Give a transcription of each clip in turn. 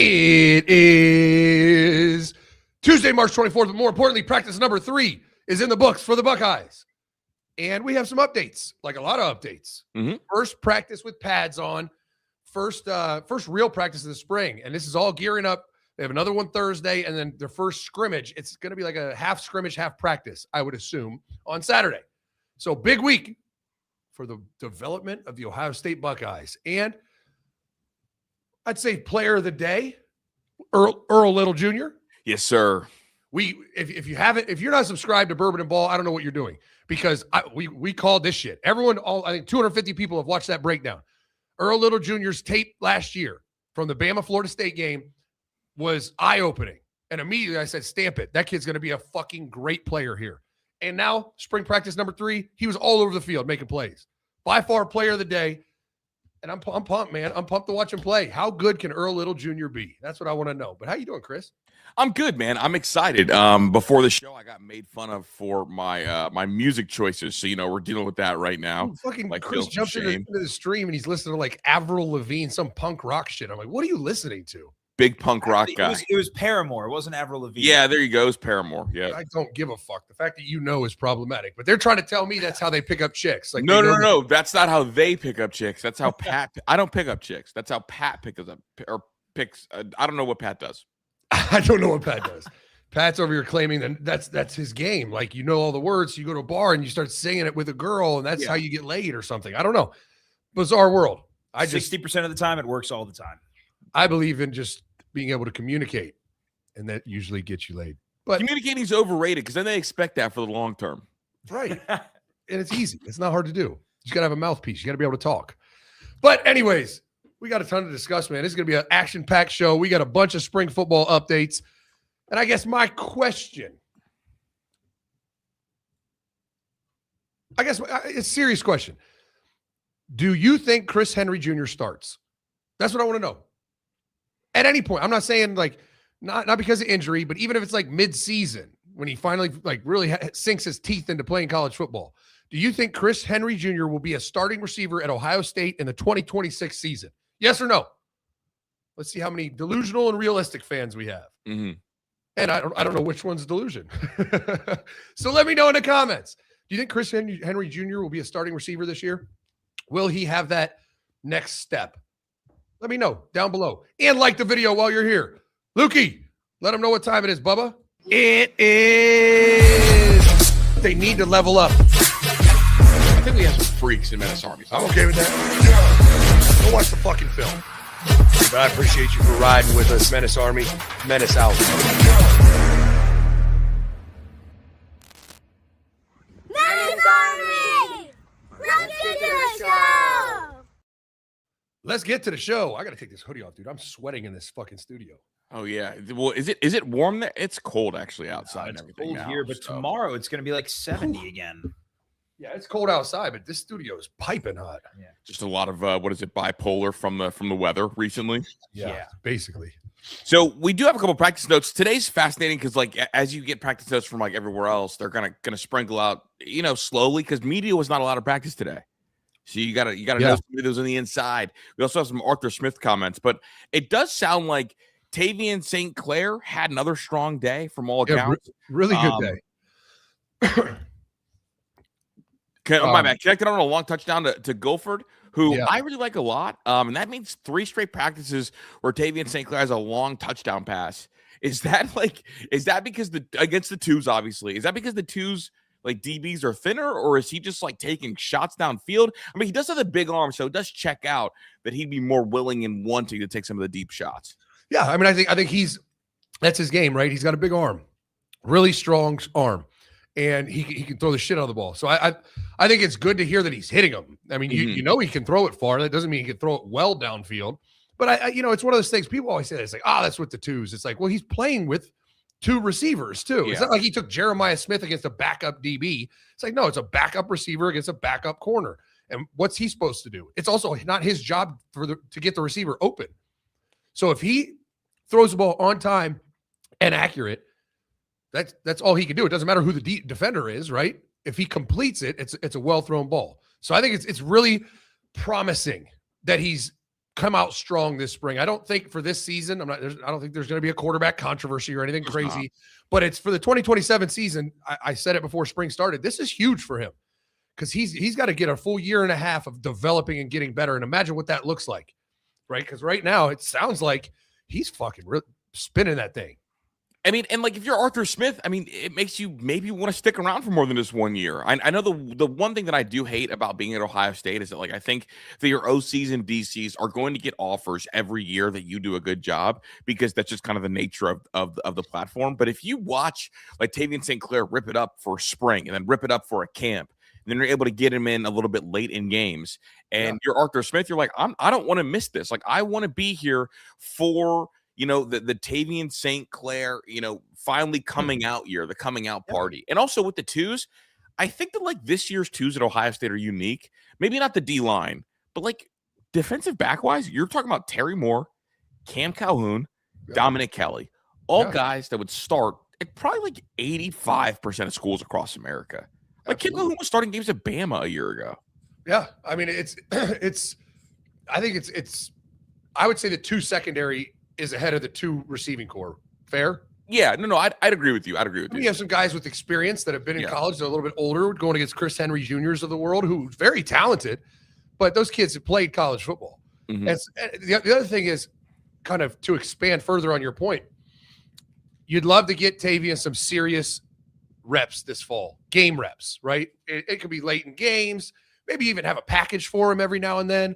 It is Tuesday, March 24th, but more importantly, practice number 3 is in the books for the Buckeyes. And we have some updates, like a lot of updates. First practice with pads on, first real practice of the spring. And this is all gearing up. They have another one Thursday, and then their first scrimmage. It's going to be like a half scrimmage, half practice, I would assume, on Saturday. So big week for the development of the Ohio State Buckeyes. And I'd say player of the day, Earl Little Jr. Yes, sir. If you're not subscribed to Bourbon and Ball, I don't know what you're doing, because we called this shit. I think 250 people have watched that breakdown. Earl Little Jr.'s tape last year from the Bama-Florida State game was eye-opening. And immediately I said, stamp it. That kid's going to be a fucking great player here. And now, spring practice number 3, he was all over the field making plays. By far, player of the day. And I'm pumped, man. I'm pumped to watch him play. How good can Earl Little Jr. be? That's what I want to know. But how you doing, Chris? I'm good, man. I'm excited. Before the show, I got made fun of for my my music choices. So, we're dealing with that right now. Ooh, fucking Chris jumps into the stream and he's listening to like Avril Lavigne, some punk rock shit. I'm like, what are you listening to? Big punk rock guy. It was Paramore. It wasn't Avril Lavigne. Yeah, there you go. It's Paramore. Yeah. I don't give a fuck. The fact that is problematic. But they're trying to tell me that's how they pick up chicks. Like, no. That's not how they pick up chicks. That's how Pat. I don't pick up chicks. That's how Pat picks up or picks. I don't know what Pat does. I don't know what Pat does. Pat's over here claiming that that's his game. Like, all the words. You go to a bar and you start singing it with a girl, and that's how you get laid or something. I don't know. Bizarre world. 60% of the time, it works all the time. I believe in just being able to communicate, and that usually gets you laid. But communicating is overrated, because then they expect that for the long term. Right. And it's easy. It's not hard to do. You just got to have a mouthpiece. You got to be able to talk. But anyways, we got a ton to discuss, man. This is going to be an action-packed show. We got a bunch of spring football updates. And I guess my question, it's a serious question. Do you think Chris Henry Jr. starts? That's what I want to know. At any point. I'm not saying like not because of injury, but even if it's like mid-season when he finally like really sinks his teeth into playing college football. Do you think Chris Henry Jr. will be a starting receiver at Ohio State in the 2026 season? Yes or no? Let's see how many delusional and realistic fans we have. And I don't know which one's delusion. So let me know in the comments. Do you think Chris Henry Jr. will be a starting receiver this year? Will he have that next step? Let me know down below. And like the video while you're here. Lukey, let them know what time it is, Bubba. It is. They need to level up. I think we have some freaks in Menace Army. I'm okay with that. Go watch the fucking film. But I appreciate you for riding with us, Menace Army. Menace out. Menace Army! Let's get to the show! Let's get to the show. I got to take this hoodie off, dude. I'm sweating in this fucking studio. Oh, yeah. Well, is it warm there? It's cold, actually, outside and it's everything cold now, here, but tomorrow it's going to be like 70 again. Yeah, it's cold outside, but this studio is piping hot. Yeah. Just a lot of, bipolar from the weather recently? Yeah, basically. So we do have a couple practice notes. Today's fascinating because, like, as you get practice notes from, like, everywhere else, they're gonna sprinkle out, slowly, because media was not allowed to practice today. So you gotta know somebody that was on the inside. We also have some Arthur Smith comments, but it does sound like Tavian St. Clair had another strong day from all accounts. Really good day. My bad. Connected on a long touchdown to Guilford, who I really like a lot. And that means 3 straight practices where Tavian St. Clair has a long touchdown pass. Is that because against the twos, obviously, is that because the twos, like, DBs are thinner, or is he just like taking shots downfield? I mean, he does have a big arm, so it does check out that he'd be more willing and wanting to take some of the deep shots. Yeah, I mean, I think that's his game, right? He's got a big arm, really strong arm, and he can throw the shit out of the ball. So I think it's good to hear that he's hitting them. I mean, you know he can throw it far. That doesn't mean he can throw it well downfield. But it's one of those things. People always say that. It's like, that's with the twos. It's like, well, he's playing with 2 receivers too. Yeah. It's not like he took Jeremiah Smith against a backup DB. It's like, no, it's a backup receiver against a backup corner. And what's he supposed to do? It's also not his job to get the receiver open. So if he throws the ball on time and accurate, that's all he can do. It doesn't matter who the defender is, right? If he completes it, it's a well-thrown ball. So I think it's really promising that he's come out strong this spring. I don't think for this season, I don't think there's going to be a quarterback controversy or anything crazy, but it's for the 2027 season. I said it before spring started. This is huge for him because he's got to get a full year and a half of developing and getting better. And imagine what that looks like, right? Because right now it sounds like he's fucking spinning that thing. I mean, and like if you're Arthur Smith, I mean, it makes you maybe want to stick around for more than just 1 year. I know the one thing that I do hate about being at Ohio State is that like I think that your OCs and DCs are going to get offers every year that you do a good job because that's just kind of the nature of the platform. But if you watch like Tavian St. Clair rip it up for spring and then rip it up for a camp, and then you're able to get him in a little bit late in games, and you're Arthur Smith, you're like, I don't want to miss this. Like I want to be here for the Tavian St. Clair, finally coming out year, the coming out party. And also with the twos, I think that like this year's twos at Ohio State are unique. Maybe not the D line, but like defensive back wise, you're talking about Terry Moore, Cam Calhoun, Dominic Kelly, all guys that would start at probably like 85% of schools across America. Like Cam Calhoun was starting games at Bama a year ago. Yeah. I mean, I would say the 2 secondary is ahead of the 2 receiving core. Fair? Yeah, no, I'd agree with you. I'd agree with you. You have some guys with experience that have been in college, they're a little bit older, going against Chris Henry Juniors of the world, who's very talented, but those kids have played college football. Mm-hmm. And the other thing is, kind of to expand further on your point, you'd love to get Tavian some serious reps this fall, game reps, right? It could be late in games, maybe even have a package for him every now and then,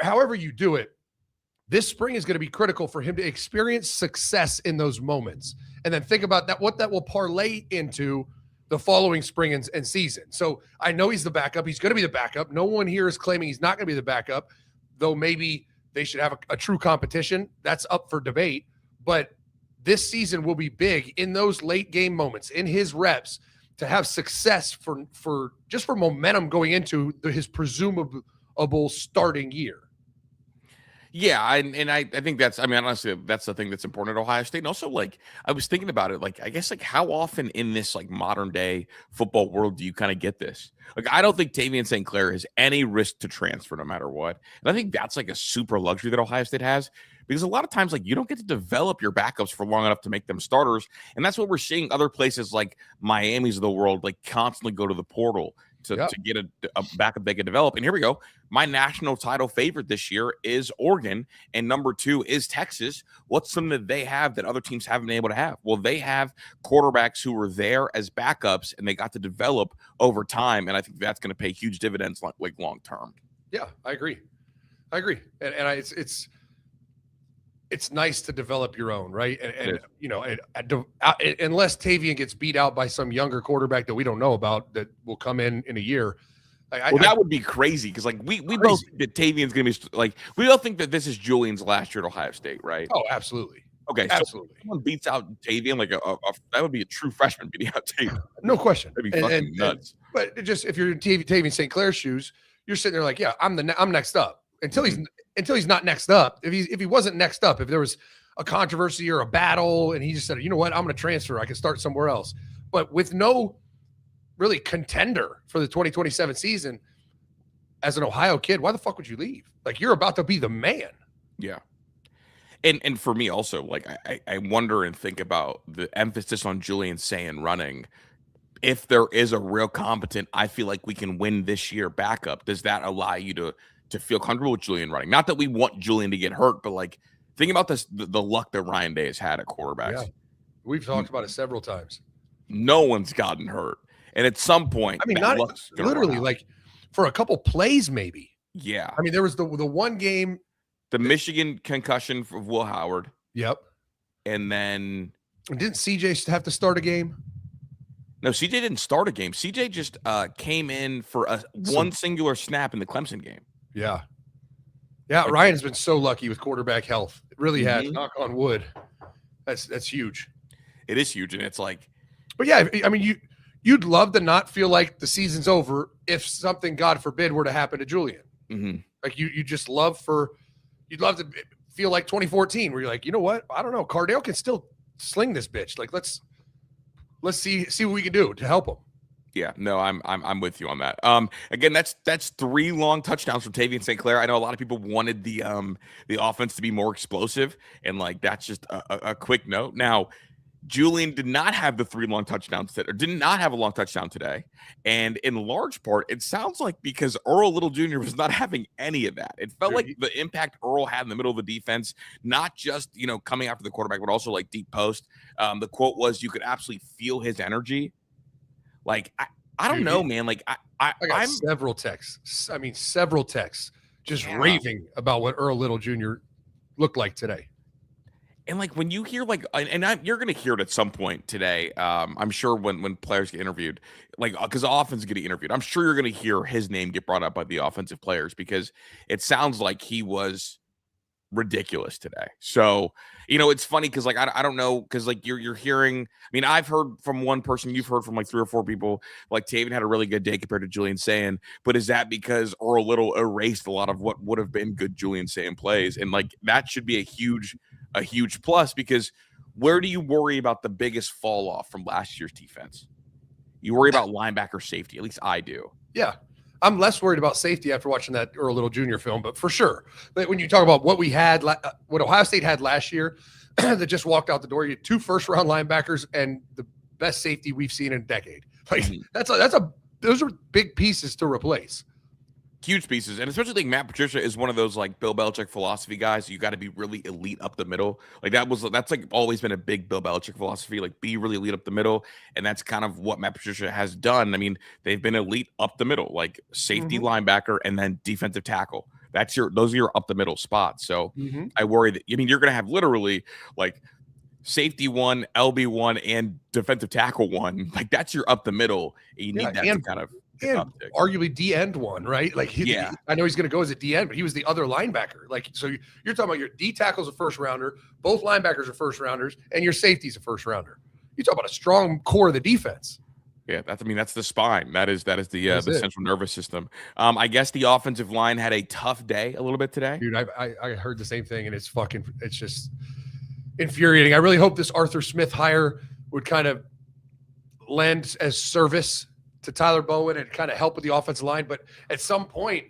however you do it. This spring is going to be critical for him to experience success in those moments. And then think about that, what that will parlay into the following spring and season. So I know he's the backup. He's going to be the backup. No one here is claiming he's not going to be the backup, though maybe they should have a true competition. That's up for debate. But this season will be big in those late game moments, in his reps, to have success for momentum going into his presumable starting year. Yeah, and I think honestly, that's the thing that's important at Ohio State. And also, like, I was thinking about it, like, I guess, like, how often in this, like, modern day football world do you kind of get this? Like, I don't think Tavian St. Clair has any risk to transfer no matter what. And I think that's, like, a super luxury that Ohio State has, because a lot of times, like, you don't get to develop your backups for long enough to make them starters. And that's what we're seeing other places like Miami's of the world, like, constantly go to the portal to get a backup they can develop. And here we go. My national title favorite this year is Oregon, and number 2 is Texas. What's something that they have that other teams haven't been able to have? Well, they have quarterbacks who were there as backups, and they got to develop over time, and I think that's going to pay huge dividends like long term. Yeah, I agree. And it's nice to develop your own, right? And unless Tavian gets beat out by some younger quarterback that we don't know about that will come in a year. That would be crazy, because like we both think that Tavian's going to be like, we all think that this is Julian's last year at Ohio State, right? Oh, absolutely. Okay, absolutely. So if someone beats out Tavian, like that would be a true freshman beating out Tavian. No question. That'd be fucking nuts. But if you're in Tavian St. Clair's shoes, you're sitting there like, yeah, I'm next up. Until he's not next up. If he wasn't next up, if there was a controversy or a battle and he just said, you know what, I'm going to transfer, I can start somewhere else. But with no really contender for the 2027 season, as an Ohio kid, why the fuck would you leave? Like, you're about to be the man. Yeah. And for me also, like, I wonder and think about the emphasis on Julian Sayin running. If there is a real competent, I feel like we can win this year backup, does that allow you to feel comfortable with Julian running? Not that we want Julian to get hurt, but like, think about this, the luck that Ryan Day has had at quarterbacks. Yeah. We've talked about it several times. No one's gotten hurt. And at some point, I mean, not literally, like for a couple plays, maybe. Yeah. I mean, there was the one game. The Michigan concussion for Will Howard. Yep. And then. Didn't CJ have to start a game? No, CJ didn't start a game. CJ just came in for one singular snap in the Clemson game. Yeah. Yeah, Ryan's been so lucky with quarterback health. It really has. Knock on wood. That's huge. It is huge, and it's like. But yeah, I mean, you'd love to not feel like the season's over if something, God forbid, were to happen to Julian. Mm-hmm. Like you'd love to feel like 2014, where you're like, you know what? I don't know. Cardale can still sling this bitch. Like let's see what we can do to help him. Yeah, no, I'm with you on that. Again, that's 3 long touchdowns from Tavian St. Clair. I know a lot of people wanted the offense to be more explosive, and like that's just a quick note. Now, Julian did not have the 3 long touchdowns today, or did not have a long touchdown today. And in large part, it sounds like because Earl Little Jr. was not having any of that. It felt like the impact Earl had in the middle of the defense, not just, coming after the quarterback, but also like deep post. The quote was, you could absolutely feel his energy. Like, I don't know, man. Like, I got several texts. I mean, several texts just raving about what Earl Little Jr. looked like today. And like when you hear like, you're going to hear it at some point today. I'm sure when players get interviewed, like because the offense is getting interviewed, I'm sure you're going to hear his name get brought up by the offensive players because it sounds like he was ridiculous today. So, it's funny because like I don't know, because like you're hearing, I mean, I've heard from one person, you've heard from like 3 or 4 people, like Taven had a really good day compared to Julian Sayin, but is that because Earl Little erased a lot of what would have been good Julian Sayin plays? And like that should be a huge plus, because where do you worry about the biggest fall off from last year's defense? You worry about linebacker safety. At least I do. Yeah. I'm less worried about safety after watching that Earl Little Jr. film, but for sure. But when you talk about what we had, what Ohio State had last year, that just walked out the door, you had 2 first-round linebackers and the best safety we've seen in a decade. Like those are big pieces to replace. Huge pieces, and especially like Matt Patricia is one of those like Bill Belichick philosophy guys. You got to be really elite up the middle. Like that's like always been a big Bill Belichick philosophy. Like be really elite up the middle, and that's kind of what Matt Patricia has done. I mean, they've been elite up the middle, like safety, linebacker, and then defensive tackle. Those are your up the middle spots. So I worry that you're going to have literally like safety 1, LB 1, and defensive tackle 1. Like that's your up the middle. And you need that to kind of. And arguably D-end 1, right? Like, I know he's going to go as a D-end, but he was the other linebacker. Like, so you're talking about your D tackle's a first rounder, both linebackers are first rounders, and your safety's a first rounder. You talk about a strong core of the defense. Yeah, that's the spine. That is the central nervous system. I guess the offensive line had a tough day a little bit today. Dude, I heard the same thing, and it's just infuriating. I really hope this Arthur Smith hire would kind of lend as service to Tyler Bowen and kind of help with the offensive line. But at some point,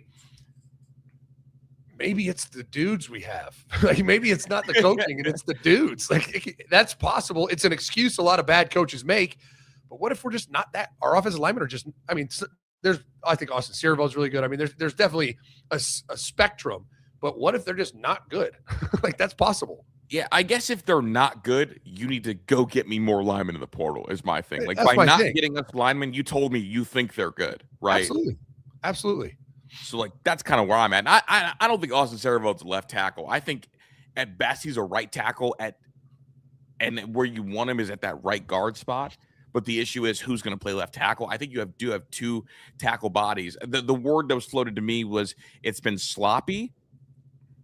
maybe it's the dudes we have. Like maybe it's not the coaching and it's the dudes. Like that's possible. It's an excuse a lot of bad coaches make. But what if we're just not that? Our offensive linemen are just, I mean, I think Austin Cerevel is really good. I mean, there's definitely a spectrum. But what if they're just not good? Like that's possible. Yeah, I guess if they're not good, you need to go get me more linemen in the portal is my thing. Like by not getting us linemen, you told me you think they're good, right? Absolutely. So like that's kind of where I'm at. I don't think Austin Cerevel's a left tackle. I think at best he's a right tackle and where you want him is at that right guard spot. But the issue is who's going to play left tackle. I think you do have 2 tackle bodies. The word that was floated to me was it's been sloppy.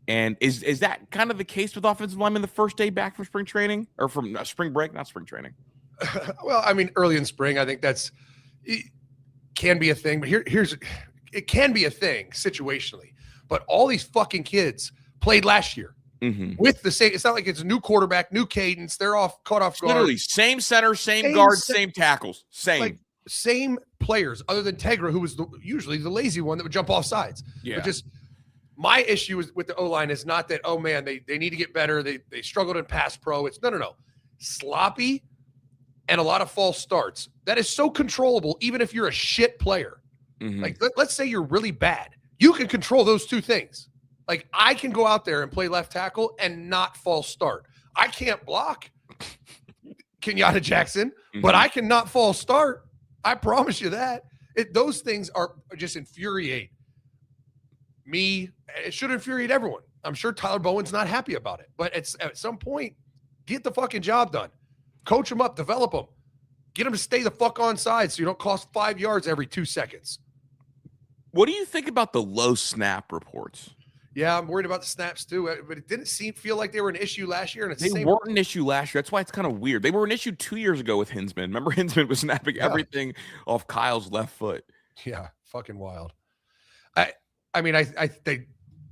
And is that kind of the case with offensive linemen the first day back from spring training or from spring break, not spring training? Well, I mean, early in spring, I think it can be a thing. But it can be a thing situationally. But all these fucking kids played last year with the same. It's not like it's a new quarterback, new cadence. They're caught off guard. Literally same center, same guards, same tackles, same players, other than Tegra, who was usually the lazy one that would jump off sides. Yeah. But just my issue is with the O-line is not that, oh man, they need to get better. They struggled in pass pro. It's no. Sloppy and a lot of false starts. That is so controllable, even if you're a shit player. Like let's say you're really bad. You can control those 2 things. Like I can go out there and play left tackle and not false start. I can't block Kenyatta Jackson, but I cannot false start. I promise you that. Those things are just infuriate me. It should infuriate everyone. I'm sure Tyler Bowen's not happy about it, but at some point, get the fucking job done. Coach them up, develop them, get them to stay the fuck on side so you don't cost 5 yards every 2 seconds. What do you think about the low snap reports? Yeah, I'm worried about the snaps too, but it didn't feel like they were an issue last year. And they weren't an issue last year. That's why it's kind of weird. They were an issue 2 years ago with Hinsman. Remember, Hinsman was snapping everything off Kyle's left foot. Yeah, fucking wild. I mean,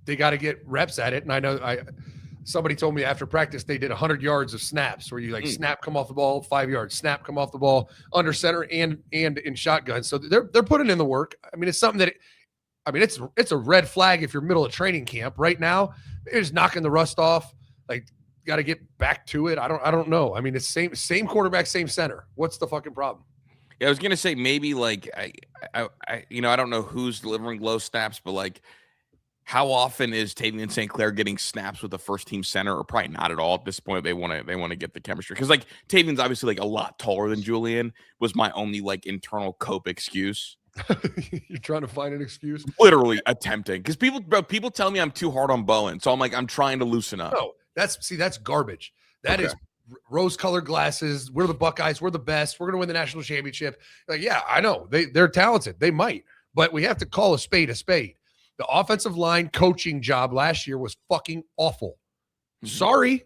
they got to get reps at it, and I know somebody told me after practice they did 100 yards of snaps where you like snap, come off the ball, 5 yards, snap, come off the ball, under center and in shotgun. So they're putting in the work. I mean, it's something that it's a red flag if you're middle of training camp right now. They're just knocking the rust off. Like, got to get back to it. I don't know. I mean, it's same quarterback, same center. What's the fucking problem? Yeah, I was gonna say maybe like I don't know who's delivering low snaps, but like how often is Tavian St. Clair getting snaps with the first team center, or probably not at all at this point? They want to get the chemistry because like Tavian's obviously like a lot taller than Julian. Was my only like internal cope excuse. You're trying to find an excuse. Literally attempting because people tell me I'm too hard on Bowen, so I'm trying to loosen up. No, that's garbage. That is rose-colored glasses. We're the Buckeyes. We're the best. We're going to win the national championship. Like, yeah, I know they're talented. They might, but we have to call a spade a spade. The offensive line coaching job last year was fucking awful. Sorry.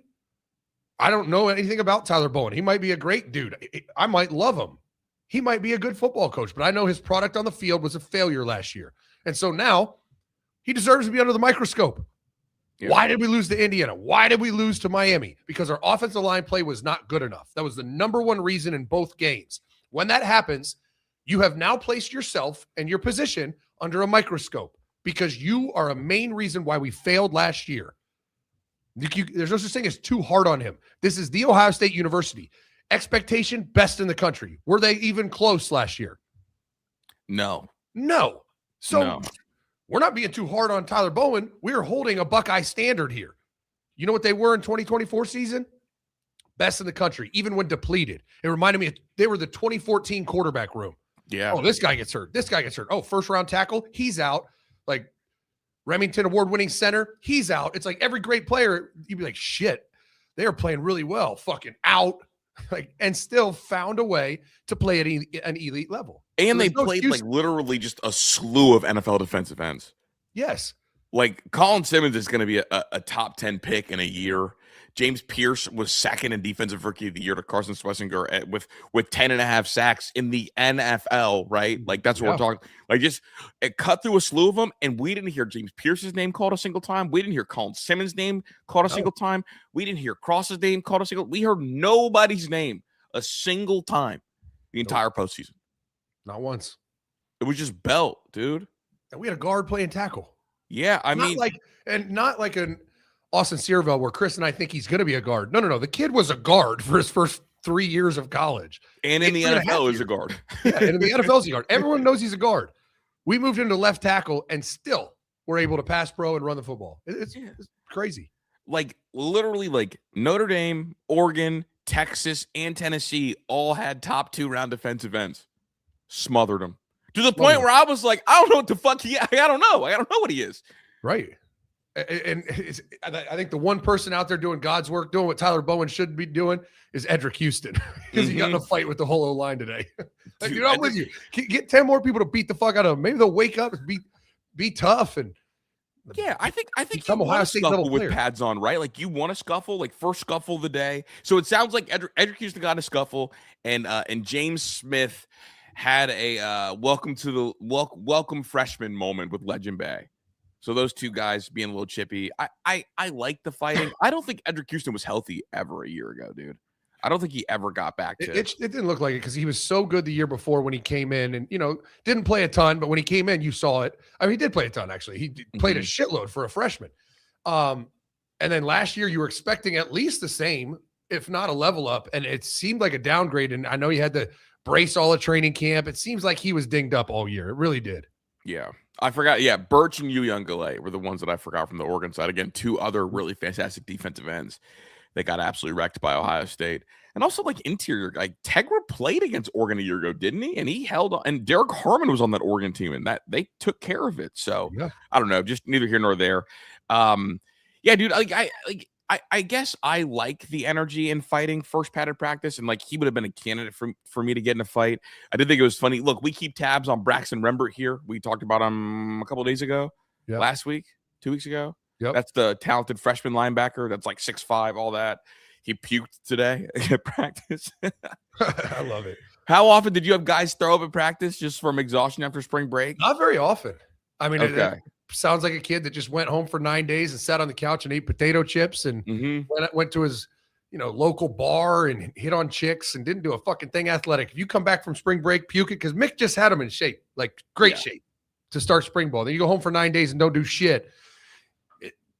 I don't know anything about Tyler Bowen. He might be a great dude. I might love him. He might be a good football coach, but I know his product on the field was a failure last year. And so now he deserves to be under the microscope. Yeah. Why did we lose to Indiana? Why did we lose to Miami? Because our offensive line play was not good enough. That was the number one reason in both games. When that happens, you have now placed yourself and your position under a microscope because you are a main reason why we failed last year. There's no such thing as too hard on him. This is the Ohio State University. Expectation, best in the country. Were they even close last year? No. So no. We're not being too hard on Tyler Bowen. We're holding a Buckeye standard here. You know what they were in 2024 season? Best in the country, even when depleted. It reminded me they were the 2014 quarterback room. Yeah. Oh, this guy gets hurt. This guy gets hurt. Oh, first round tackle, he's out. Like Remington award-winning center, he's out. It's like every great player, you'd be like, shit, they are playing really well. Fucking out. Like, and still found a way to play at an elite level. And so they played like literally just a slew of NFL defensive ends. Yes. Like Colin Simmons is going to be a top 10 pick in a year. James Pierce was second in defensive rookie of the year to Carson Schlesinger with 10.5 sacks in the NFL, right? Like that's what we're talking. Like just it cut through a slew of them, and we didn't hear James Pierce's name called a single time. We didn't hear Colin Simmons' name called a single time. We didn't hear Cross's name called a single. We heard nobody's name a single time the entire postseason. Not once. It was just belt, dude. And we had a guard playing tackle. Yeah, not like an Austin Searville where Chris and I think he's going to be a guard. No. The kid was a guard for his first 3 years of college. And in the NFL is a guard. Yeah, and in the NFL is a guard. Everyone knows he's a guard. We moved him to left tackle and still we're able to pass pro and run the football. It's crazy. Like literally like Notre Dame, Oregon, Texas, and Tennessee all had top 2 round defensive ends. Smothered them. To the point where I was like, I don't know what the fuck I don't know what he is. Right. And I think the one person out there doing God's work, doing what Tyler Bowen should be doing, is Edric Houston because he got in a fight with the whole O-line today. Like, dude, I'm with you. Get 10 more people to beat the fuck out of him. Maybe they'll wake up and be tough and yeah. I think you want to scuffle with pads on, right? Like you want to scuffle, like first scuffle of the day. So it sounds like Edric Houston got a scuffle, and James Smith had a welcome freshman moment with Legend Bay. So those two guys being a little chippy. I like the fighting. I don't think Edric Houston was healthy ever a year ago, dude. I don't think he ever got back to it. It didn't look like it because he was so good the year before when he came in and, didn't play a ton, but when he came in, you saw it. I mean, he did play a ton, actually. He played a shitload for a freshman. And then last year you were expecting at least the same, if not a level up. And it seemed like a downgrade. And I know you had to brace all at training camp. It seems like he was dinged up all year. It really did. Yeah. I forgot. Yeah. Birch and Uyunglele were the ones that I forgot from the Oregon side. Again, 2 other really fantastic defensive ends. They got absolutely wrecked by Ohio State. And also like interior, like Tegra played against Oregon a year ago, didn't he? And he held on, and Derek Harmon was on that Oregon team, and that they took care of it. So yeah. I don't know, just neither here nor there. Yeah, dude, I guess I like the energy in fighting first padded practice, and like he would have been a candidate for me to get in a fight. I did think it was funny. Look, we keep tabs on Braxton Rembert here. We talked about him a couple of days ago, last week, 2 weeks ago. Yep. That's the talented freshman linebacker. That's like 6'5", all that. He puked today at practice. I love it. How often did you have guys throw up at practice just from exhaustion after spring break? Not very often. I mean, sounds like a kid that just went home for 9 days and sat on the couch and ate potato chips and went to his, local bar and hit on chicks and didn't do a fucking thing athletic. If you come back from spring break, puke it, because Mick just had him in shape, like great shape to start spring ball. Then you go home for 9 days and don't do shit.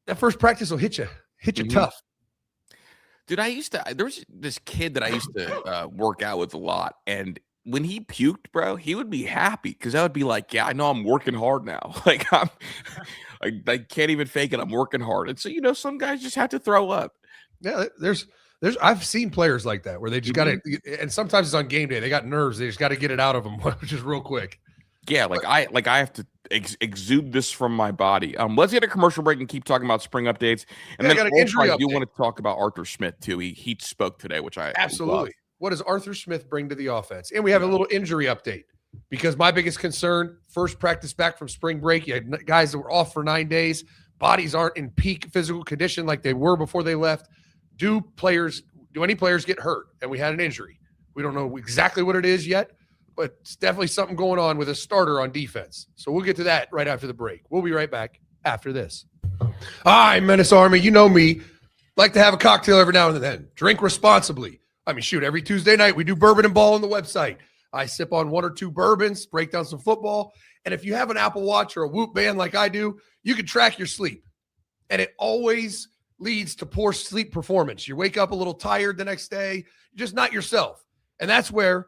That first practice will hit you tough. Dude, there was this kid that I used to work out with a lot, and when he puked, bro, he would be happy because I would be like, yeah, I know I'm working hard now. Like I can't even fake it. I'm working hard. And so, some guys just have to throw up. Yeah, I've seen players like that where they just got to, and sometimes it's on game day. They got nerves. They just got to get it out of them, which is real quick. Yeah, I have to exude this from my body. Let's get a commercial break and keep talking about spring updates. And then I do want to talk about Arthur Smith too. He spoke today, which I absolutely love. What does Arthur Smith bring to the offense? And we have a little injury update because my biggest concern, first practice back from spring break, you had guys that were off for 9 days. Bodies aren't in peak physical condition like they were before they left. Do any players get hurt? And we had an injury. We don't know exactly what it is yet, but it's definitely something going on with a starter on defense. So we'll get to that right after the break. We'll be right back after this. Hi, Menace Army. You know me. Like to have a cocktail every now and then. Drink responsibly. Every Tuesday night we do bourbon and ball on the website. I sip on 1 or 2 bourbons, break down some football. And if you have an Apple Watch or a Whoop band like I do, you can track your sleep. And it always leads to poor sleep performance. You wake up a little tired the next day, you're just not yourself. And that's where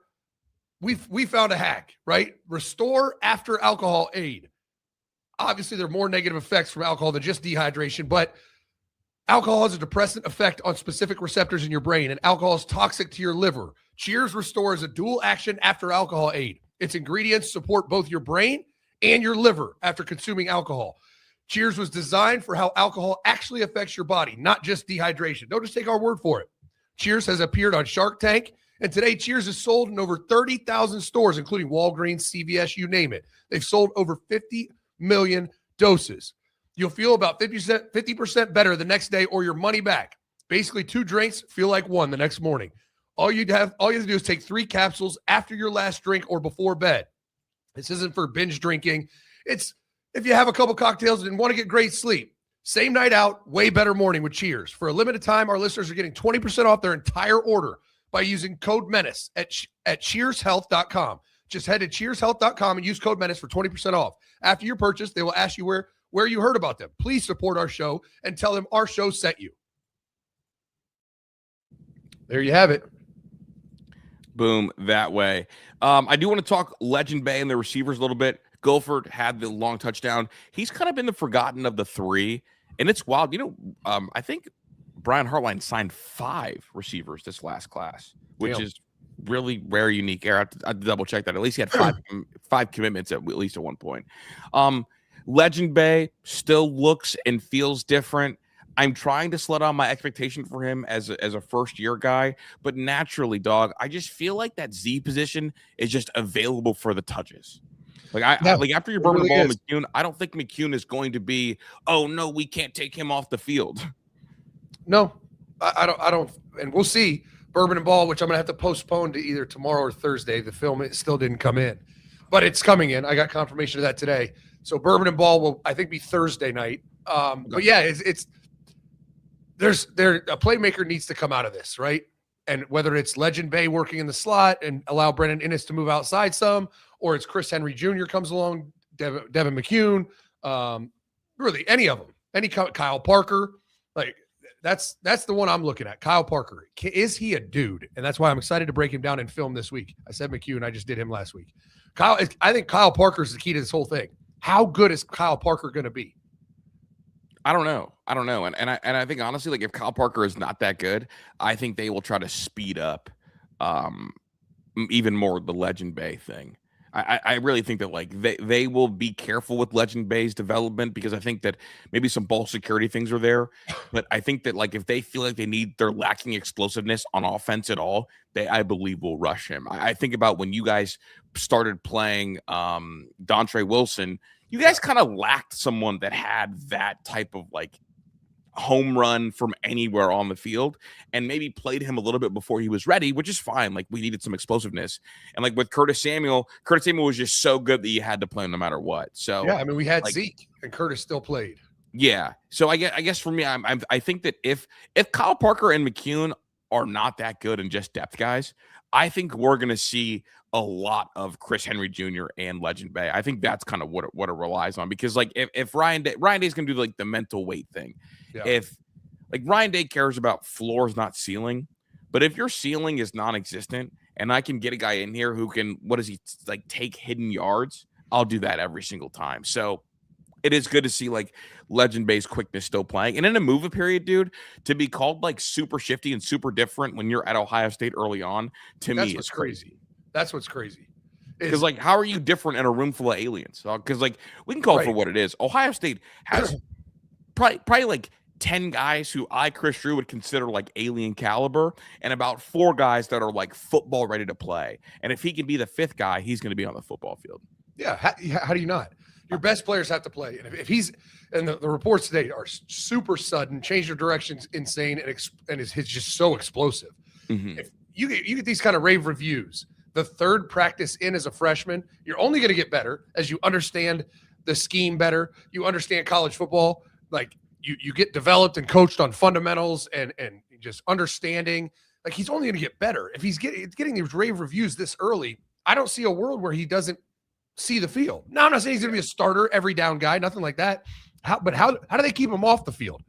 we found a hack, right? Restore After Alcohol Aid. Obviously, there are more negative effects from alcohol than just dehydration, but alcohol has a depressant effect on specific receptors in your brain, and alcohol is toxic to your liver. Cheers Restore is a dual action after alcohol aid. Its ingredients support both your brain and your liver after consuming alcohol. Cheers was designed for how alcohol actually affects your body, not just dehydration. Don't just take our word for it. Cheers has appeared on Shark Tank, and today Cheers is sold in over 30,000 stores, including Walgreens, CVS, you name it. They've sold over 50 million doses. You'll feel about 50% better the next day or your money back. Basically, 2 drinks feel like 1 the next morning. All you have to do is take 3 capsules after your last drink or before bed. This isn't for binge drinking. It's if you have a couple cocktails and want to get great sleep. Same night out, way better morning with Cheers. For a limited time, our listeners are getting 20% off their entire order by using code MENACE at cheershealth.com. Just head to cheershealth.com and use code MENACE for 20% off. After your purchase, they will ask you where you heard about them. Please support our show and tell them our show sent you. There you have it. Boom, that way. I do want to talk Legend Bey and the receivers a little bit. Goldford had the long touchdown. He's kind of been the forgotten of the 3, and it's wild. I think Brian Hartline signed 5 receivers this last class, which is really rare, unique. I have to double check that. At least he had 5 commitments at least at one point. Legend Bey still looks and feels different. I'm trying to slow down my expectation for him as a first-year guy, but naturally, dog, I just feel like that Z position is just available for the touches. Like after you're burning the ball, McCune, I don't think McCune is going to be, oh no, we can't take him off the field. No, I don't, and we'll see. Bourbon and Ball, which I'm gonna have to postpone to either tomorrow or Thursday. The film still didn't come in, but it's coming in. I got confirmation of that today. So Bourbon and Ball will, I think, be Thursday night. But yeah, it's a playmaker needs to come out of this, right? And whether it's Legend Bey working in the slot and allow Brennan Innes to move outside some, or it's Chris Henry Jr. comes along, Devin McCune, really any of them, Kyle Parker, like that's the one I'm looking at. Kyle Parker, is he a dude? And that's why I'm excited to break him down in film this week. I said McCune, I just did him last week. I think Kyle Parker is the key to this whole thing. How good is Kyle Parker going to be? I don't know. And I think honestly, like if Kyle Parker is not that good, I think they will try to speed up even more the Legend Bey thing. I really think that like they will be careful with Legend Bey's development because I think that maybe some ball security things are there. But I think that like if they feel like they're lacking explosiveness on offense at all, I believe will rush him. I think about when you guys started playing Dontre Wilson, you guys kind of lacked someone that had that type of like home run from anywhere on the field, and maybe played him a little bit before he was ready, which is fine. Like, we needed some explosiveness. And like with Curtis Samuel was just so good that you had to play him no matter what. So yeah, I mean, we had like, Zeke and Curtis still played. Yeah. So I guess for me, I think that if Kyle Parker and McCune are not that good and just depth guys, I think we're going to see a lot of Chris Henry Jr. and Legend Bey. I think that's kind of what it relies on, because like if Ryan Day's going to do like the mental weight thing. Yeah. If like Ryan Day cares about floors, not ceiling, but if your ceiling is non-existent and I can get a guy in here who can, like take hidden yards, I'll do that every single time. So it is good to see like Legend Bey's quickness still playing. And in a move-up period, dude, to be called like super shifty and super different when you're at Ohio State early on, me, is crazy. That's what's crazy. Because like, how are you different in a room full of aliens? Because like, we can call it for what it is. Ohio State has probably like 10 guys who Chris Drew would consider like alien caliber, and about 4 guys that are like football ready to play. And if he can be the 5th guy, he's going to be on the football field. Yeah. How do you not? Your best players have to play. And if he's, and the reports today are super sudden, change their directions insane, and is just so explosive. Mm-hmm. If you get these kind of rave reviews, the 3rd practice in as a freshman, you're only going to get better as you understand the scheme better. You understand college football. Like you get developed and coached on fundamentals and just understanding. Like, he's only going to get better. If he's getting these rave reviews this early, I don't see a world where he doesn't see the field. Now, I'm not saying he's going to be a starter, every down guy, nothing like that. How do they keep him off the field?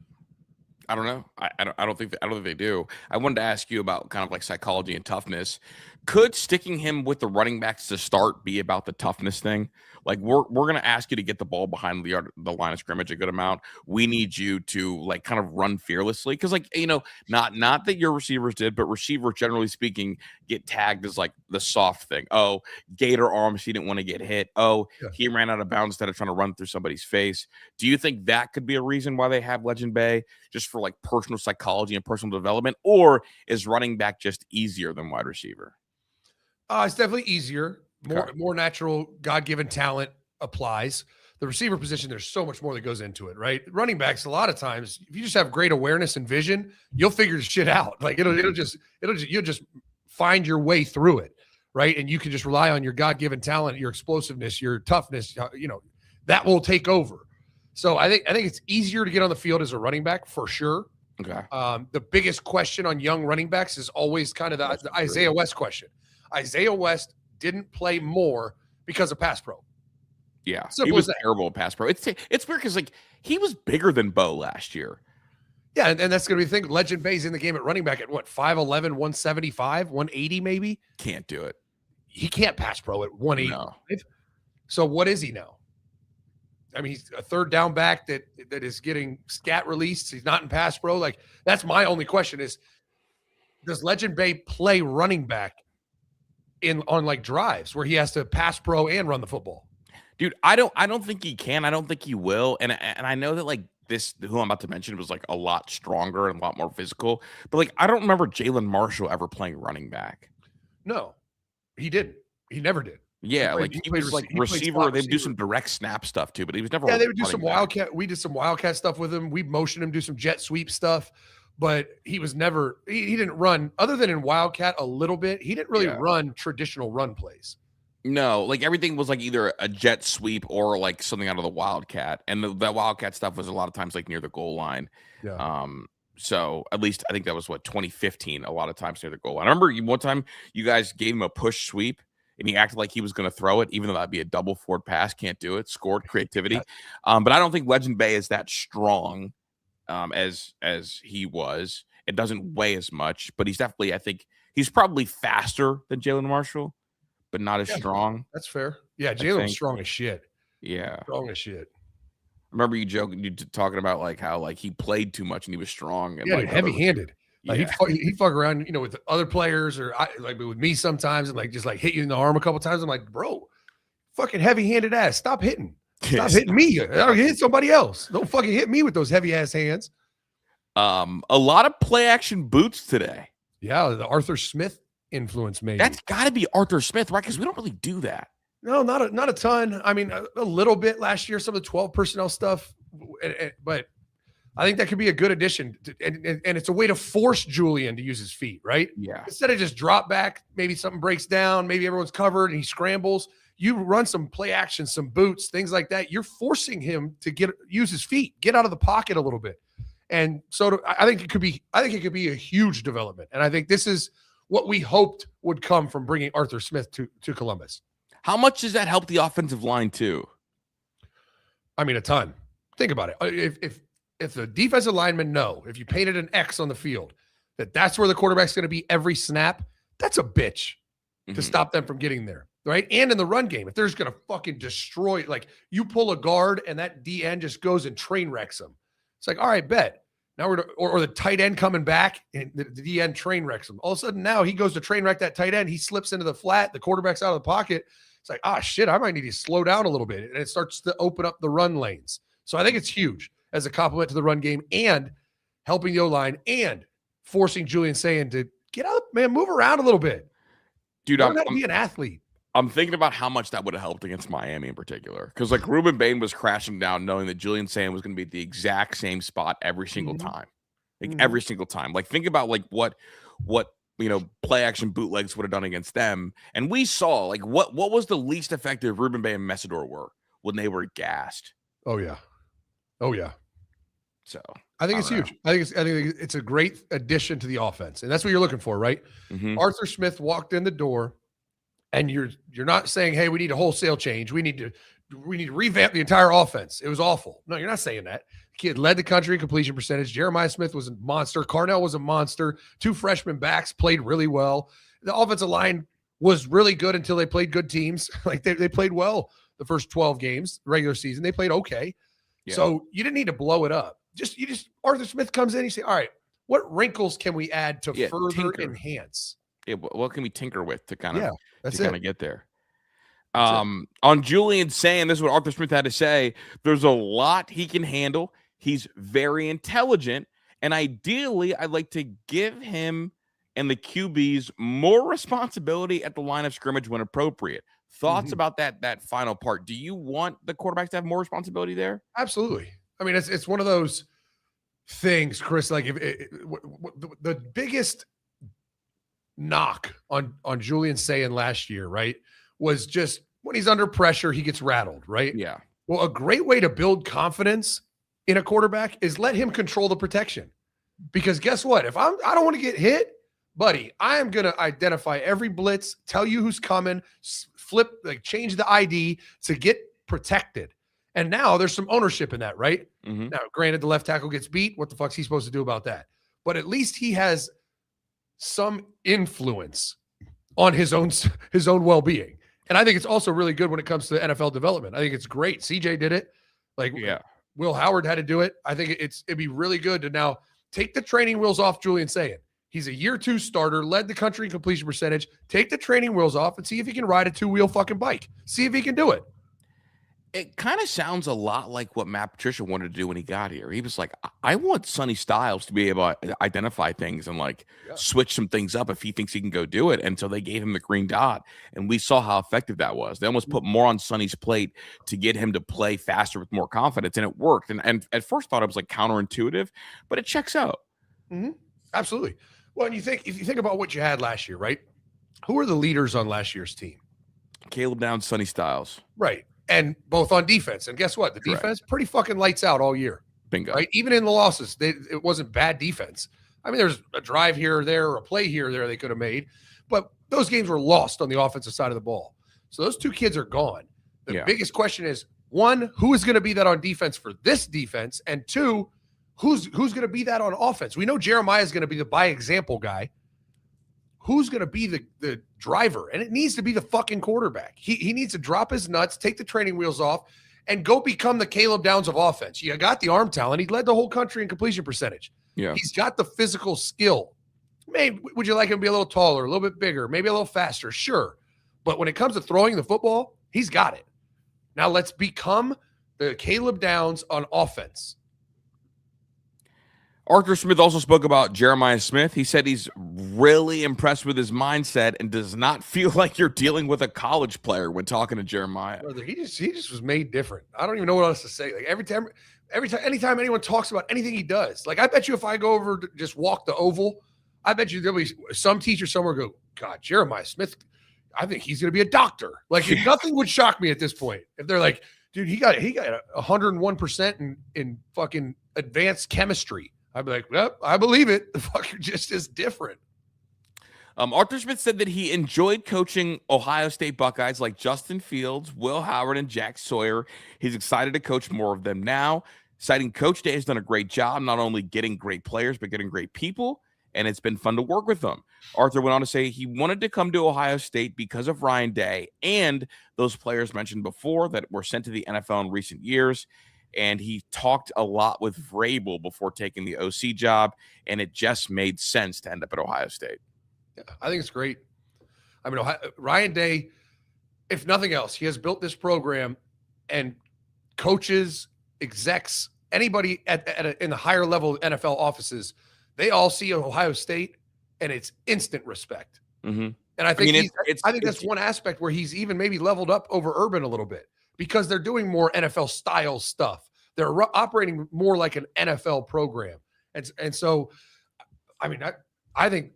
I don't know. I don't think they do. I wanted to ask you about kind of like psychology and toughness. Could sticking him with the running backs to start be about the toughness thing? Like, we're going to ask you to get the ball behind the line of scrimmage a good amount. We need you to like kind of run fearlessly, because like, you know, not that your receivers did, but receivers generally speaking get tagged as like the soft thing. Oh, gator arms, he didn't want to get hit. Oh, yeah, he ran out of bounds instead of trying to run through somebody's face. Do you think that could be a reason why they have Legend Bey, just for like personal psychology and personal development, or is running back just easier than wide receiver? It's definitely easier. More natural, God-given talent applies. The receiver position, there's so much more that goes into it, right? Running backs, a lot of times, if you just have great awareness and vision, you'll figure shit out. Like you'll just find your way through it, right? And you can just rely on your God-given talent, your explosiveness, your toughness. You know, that will take over. So I think it's easier to get on the field as a running back for sure. Okay. The biggest question on young running backs is always kind of the Isaiah West question. Isaiah West didn't play more because of pass pro. Yeah, he was terrible at pass pro. It's weird because like he was bigger than Bo last year. Yeah, and that's going to be the thing. Legend Bey's in the game at running back at what, 5'11", 175, 180 maybe? Can't do it. He can't pass pro at 185. No. So what is he now? I mean, he's a 3rd down back that is getting scat released. He's not in pass pro. Like, that's my only question is, does Legend Bey play running back on like drives where he has to pass pro and run the football? Dude, I don't think he can. I don't think he will. And I know that like this, who I'm about to mention, was like a lot stronger and a lot more physical. But like, I don't remember Jalen Marshall ever playing running back. No, he didn't. He never did. Yeah, he was like receiver. They'd do some direct snap stuff too, but he was never. Yeah, they would do some wildcat. We did some wildcat stuff with him. We motioned him, do some jet sweep stuff. But he was never, he didn't run, other than in Wildcat a little bit, he didn't really run traditional run plays. No, like everything was like either a jet sweep or like something out of the Wildcat. And that Wildcat stuff was a lot of times like near the goal line. Yeah. So at least I think that was 2015, a lot of times near the goal line. I remember one time you guys gave him a push sweep and he acted like he was going to throw it, even though that'd be a double forward pass. Can't do it. Scored creativity. But I don't think Legend Bey is that strong. As he was. It doesn't weigh as much, but he's definitely, I think he's probably faster than Jalen Marshall, but not as strong. That's fair. Yeah, Jalen's strong as shit. Yeah. Strong as shit. I remember you talking about like how like he played too much and he was strong and like heavy-handed. Like he'd fuck around, you know, with other players or like with me sometimes and like just like hit you in the arm a couple times. I'm like, bro, fucking heavy-handed ass. Stop hitting. Stop hitting me. I'll hit somebody else. Don't fucking hit me with those heavy ass hands. A lot of play action boots today. Yeah, the Arthur Smith influence maybe. That's got to be Arthur Smith, right? Because we don't really do that. No, not a ton. I mean, a little bit last year, some of the 12 personnel stuff, but I think that could be a good addition. And it's a way to force Julian to use his feet, right? Yeah. Instead of just drop back, maybe something breaks down, maybe everyone's covered and he scrambles. You run some play action, some boots, things like that. You're forcing him to use his feet, get out of the pocket a little bit. And so I think it could be a huge development. And I think this is what we hoped would come from bringing Arthur Smith to Columbus. How much does that help the offensive line too? I mean, a ton. Think about it. If the defensive linemen know, if you painted an X on the field, that's where the quarterback's going to be every snap, that's a bitch to stop them from getting there, right? And in the run game, if they're just going to fucking destroy, like you pull a guard and that DN just goes and train wrecks them. It's like, all right, bet. Now or the tight end coming back and the DN train wrecks him. All of a sudden now he goes to train wreck that tight end. He slips into the flat. The quarterback's out of the pocket. It's like, shit, I might need to slow down a little bit. And it starts to open up the run lanes. So I think it's huge as a compliment to the run game and helping the O-line and forcing Julian Sayin to get up, man, move around a little bit. Dude, I'm be an athlete. I'm thinking about how much that would have helped against Miami in particular. Because like Ruben Bain was crashing down knowing that Julian Sayin was going to be at the exact same spot every single time. Like every single time. Like think about like what play action bootlegs would have done against them. And we saw like what was the least effective Ruben Bain and Messidor were when they were gassed. Oh yeah. So I think it's huge. I think it's a great addition to the offense. And that's what you're looking for, right? Arthur Smith walked in the door and you're not saying, hey, we need a wholesale change. We need to revamp the entire offense. It was awful. No, you're not saying that. Kid led the country in completion percentage. Jeremiah Smith was a monster. Carnell was a monster. 2 freshman backs played really well. The offensive line was really good until they played good teams. Like they played well the first 12 games, regular season. They played okay. Yeah. So you didn't need to blow it up. Arthur Smith comes in, you say, all right, what wrinkles can we add to further enhance? Yeah, what can we tinker with to kind of get there? On Julian Sayin, this is what Arthur Smith had to say. There's a lot he can handle. He's very intelligent. And ideally, I'd like to give him and the QBs more responsibility at the line of scrimmage when appropriate. Thoughts about that final part? Do you want the quarterbacks to have more responsibility there? Absolutely. I mean, it's one of those things, Chris, like the biggest knock on Julian Sayin last year, right, was just when he's under pressure, he gets rattled, right? Yeah. Well, a great way to build confidence in a quarterback is let him control the protection. Because guess what? If I don't want to get hit, buddy, I am going to identify every blitz, tell you who's coming, change the ID to get protected. And now there's some ownership in that, right? Now, granted, the left tackle gets beat. What the fuck's he supposed to do about that? But at least he has some influence on his own well-being. And I think it's also really good when it comes to NFL development. I think it's great. CJ did it. Will Howard had to do it. I think it'd be really good to now take the training wheels off Julian Sayin. He's a year 2 starter, led the country in completion percentage. Take the training wheels off and see if he can ride a 2-wheel fucking bike. See if he can do it. It kind of sounds a lot like what Matt Patricia wanted to do when he got here. He was like, I want Sonny Styles to be able to identify things and switch some things up if he thinks he can go do it. And so they gave him the green dot, and we saw how effective that was. They almost put more on Sonny's plate to get him to play faster with more confidence, and it worked. And at first thought it was like counterintuitive, but it checks out. Absolutely. Well, and if you think about what you had last year, right? Who were the leaders on last year's team? Caleb Downs, Sonny Styles. Right. And both on defense. And guess what? The defense pretty fucking lights out all year. Bingo. Right? Even in the losses, it wasn't bad defense. I mean, there's a drive here or there, or a play here or there they could have made. But those games were lost on the offensive side of the ball. So those 2 kids are gone. The biggest question is, 1, who is going to be that on defense for this defense? And 2, who's going to be that on offense? We know Jeremiah is going to be the by example guy. Who's going to be the driver? And it needs to be the fucking quarterback. He needs to drop his nuts, take the training wheels off, and go become the Caleb Downs of offense. You got the arm talent. He led the whole country in completion percentage. Yeah. He's got the physical skill. Maybe would you like him to be a little taller, a little bit bigger, maybe a little faster? Sure. But when it comes to throwing the football, he's got it. Now let's become the Caleb Downs on offense. Arthur Smith also spoke about Jeremiah Smith. He said he's really impressed with his mindset and does not feel like you're dealing with a college player when talking to Jeremiah. Brother, he just was made different. I don't even know what else to say. Like every time anytime anyone talks about anything he does, like I bet you if I go over to just walk the oval, I bet you there'll be some teacher somewhere go, God, Jeremiah Smith, I think he's going to be a doctor. Like nothing would shock me at this point. If they're like, dude, he got 101% in fucking advanced chemistry. I'd be like, well, I believe it. The fucker just is different. Arthur Smith said that he enjoyed coaching Ohio State Buckeyes like Justin Fields, Will Howard, and Jack Sawyer. He's excited to coach more of them now, citing Coach Day has done a great job, not only getting great players, but getting great people, and it's been fun to work with them. Arthur went on to say he wanted to come to Ohio State because of Ryan Day and those players mentioned before that were sent to the NFL in recent years. And he talked a lot with Vrabel before taking the OC job, and it just made sense to end up at Ohio State. Yeah, I think it's great. I mean, Ryan Day, if nothing else, he has built this program, and coaches, execs, anybody in the higher level NFL offices, they all see Ohio State, and it's instant respect. Mm-hmm. And I think that's one aspect where he's even maybe leveled up over Urban a little bit because they're doing more NFL style stuff. They're operating more like an NFL program, and so, I mean, I think.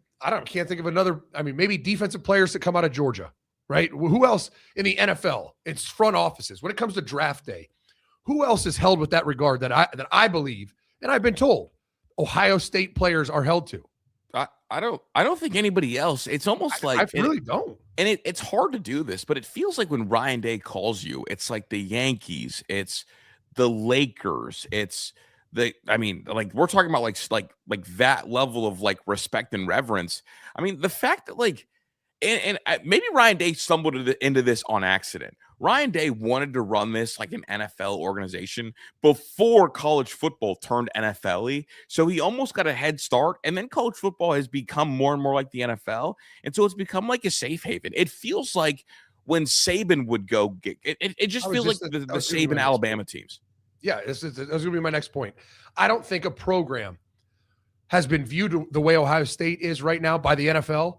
Can't think of another. I mean, maybe defensive players that come out of Georgia, right? Who else in the NFL? It's front offices. When it comes to draft day, who else is held with that regard that I believe, and I've been told, Ohio State players are held to? I don't think anybody else. It's almost like I really don't. And it's hard to do this, but it feels like when Ryan Day calls you, it's like the Yankees, it's the Lakers, it's like we're talking about like that level of like respect and reverence. I mean, the fact that like, and maybe Ryan Day stumbled into this on accident. Ryan Day wanted to run this like an NFL organization before college football turned NFL-y. So he almost got a head start. And then college football has become more and more like the NFL. And so it's become like a safe haven. It feels like when Saban would go, it just feels like the Saban Alabama teams. Yeah, that's going to be my next point. I don't think a program has been viewed the way Ohio State is right now by the NFL,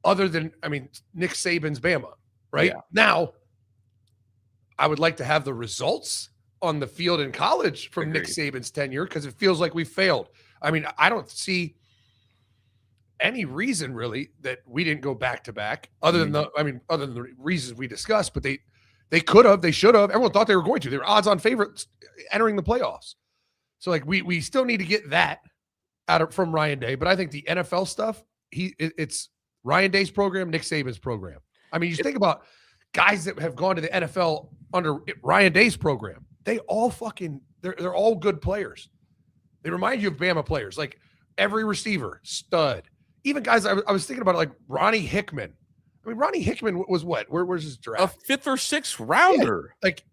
other than, I mean, Nick Saban's Bama, right? Yeah. Now, I would like to have the results on the field in college from Nick Saban's tenure because it feels like we failed. I mean, I don't see any reason really that we didn't go back-to-back other than the reasons we discussed, but they could have, they should have. Everyone thought they were going to. They were odds-on favorites entering the playoffs. So, like, we still need to get that from Ryan Day. But I think the NFL stuff, it's Ryan Day's program, Nick Saban's program. I mean, you think about guys that have gone to the NFL under Ryan Day's program. They all they're all good players. They remind you of Bama players. Like, every receiver, stud. Even guys, I was thinking about it, like Ronnie Hickman. I mean, Ronnie Hickman was what? Where's his draft? A 5th or 6th rounder. Yeah, like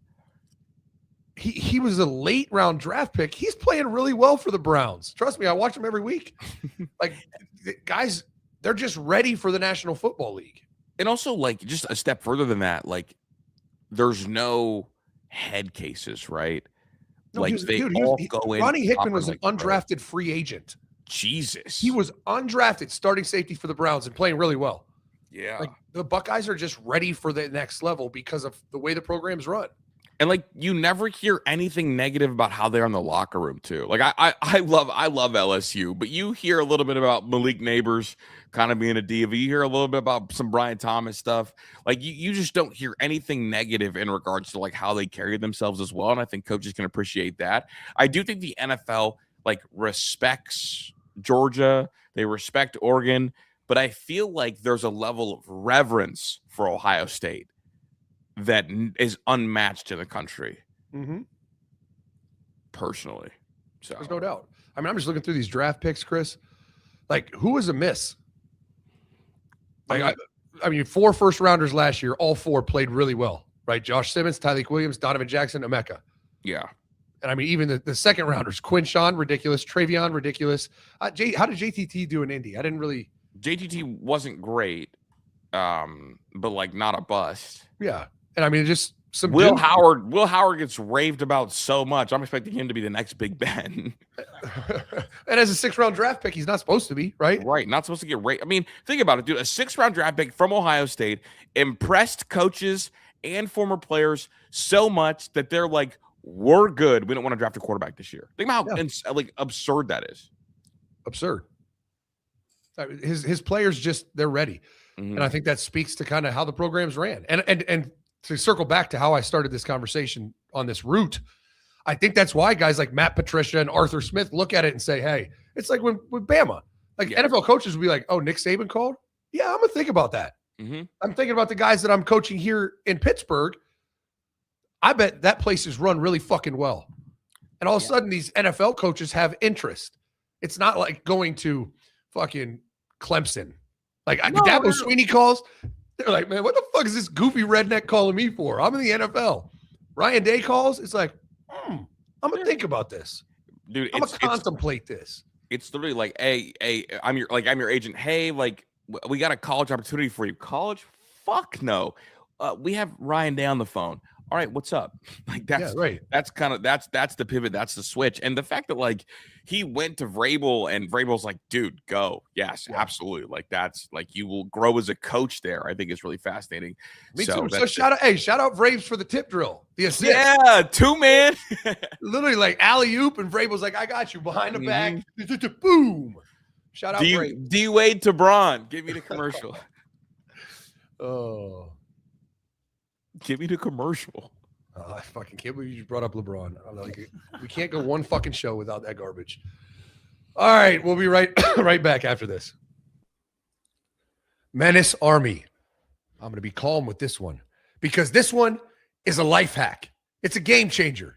he was a late round draft pick. He's playing really well for the Browns. Trust me, I watch him every week. Like, guys, they're just ready for the National Football League. And also, like, just a step further than that, like, there's no head cases, right? No, like, go in. Ronnie Hickman was an undrafted free agent. Jesus. He was undrafted starting safety for the Browns and playing really well. Yeah. Like, the Buckeyes are just ready for the next level because of the way the program's run. And like, you never hear anything negative about how they're in the locker room too. Like, I love LSU, but you hear a little bit about Malik Neighbors kind of being a diva. You hear a little bit about some Brian Thomas stuff. Like, you just don't hear anything negative in regards to like how they carry themselves as well. And I think coaches can appreciate that. I do think the NFL like respects Georgia. They respect Oregon. But I feel like there's a level of reverence for Ohio State that is unmatched in the country. Mm-hmm. Personally. So there's no doubt. I mean, I'm just looking through these draft picks, Chris. Like, who was a miss? Like, I mean, 4 first-rounders last year, all 4 played really well, right? Josh Simmons, Tyreek Williams, Donovan Jackson, Emeka. Yeah. And I mean, even the second-rounders, Quinshawn, ridiculous. Travion, ridiculous. How did JTT do in Indy? I didn't really... JTT wasn't great, but like not a bust. Yeah. And I mean, just some Will Howard gets raved about so much. I'm expecting him to be the next Big Ben. And as a 6th-round draft pick, he's not supposed to be, right? Right. Not supposed to get raved. I mean, think about it, dude. A 6th-round draft pick from Ohio State impressed coaches and former players so much that they're like we're good. We don't want to draft a quarterback this year. Think about how like absurd that is. Absurd. His players they're ready. And I think that speaks to kind of how the programs ran. And to circle back to how I started this conversation on this route, I think that's why guys like Matt Patricia and Arthur Smith look at it and say, hey, it's like with Bama. Like NFL coaches will be like, oh, Nick Saban called? Yeah, I'm going to think about that. I'm thinking about the guys that I'm coaching here in Pittsburgh. I bet that place is run really fucking well. And all of a sudden, these NFL coaches have interest. It's not like going to fucking Clemson. Like Dabo Sweeney calls. They're like, man, what the fuck is this goofy redneck calling me for? I'm in the NFL. Ryan Day calls. It's like, I'm going to think about this. Dude, I'm going to contemplate this. It's literally like, hey, I'm your agent. Hey, like, we got a college opportunity for you. College? Fuck no. We have Ryan Day on the phone. All right, what's up? Like that's right. That's the pivot. That's the switch. And the fact that like he went to Vrabel and Vrabel's like, dude, go. Yes, absolutely. Like that's like you will grow as a coach there. I think it's really fascinating. Me too. So shout out Braves for the tip drill. The assist. Yeah, 2-man. Literally like alley-oop and Vrabel's like, I got you behind the back. Boom. Shout out Braves. D-Wade to Braun. Give me the commercial. Oh. Give me the commercial. I fucking can't believe you just brought up LeBron. I'm like, we can't go one fucking show without that garbage. All right, we'll be right back after this. Menace Army. I'm going to be calm with this one because this one is a life hack. It's a game changer.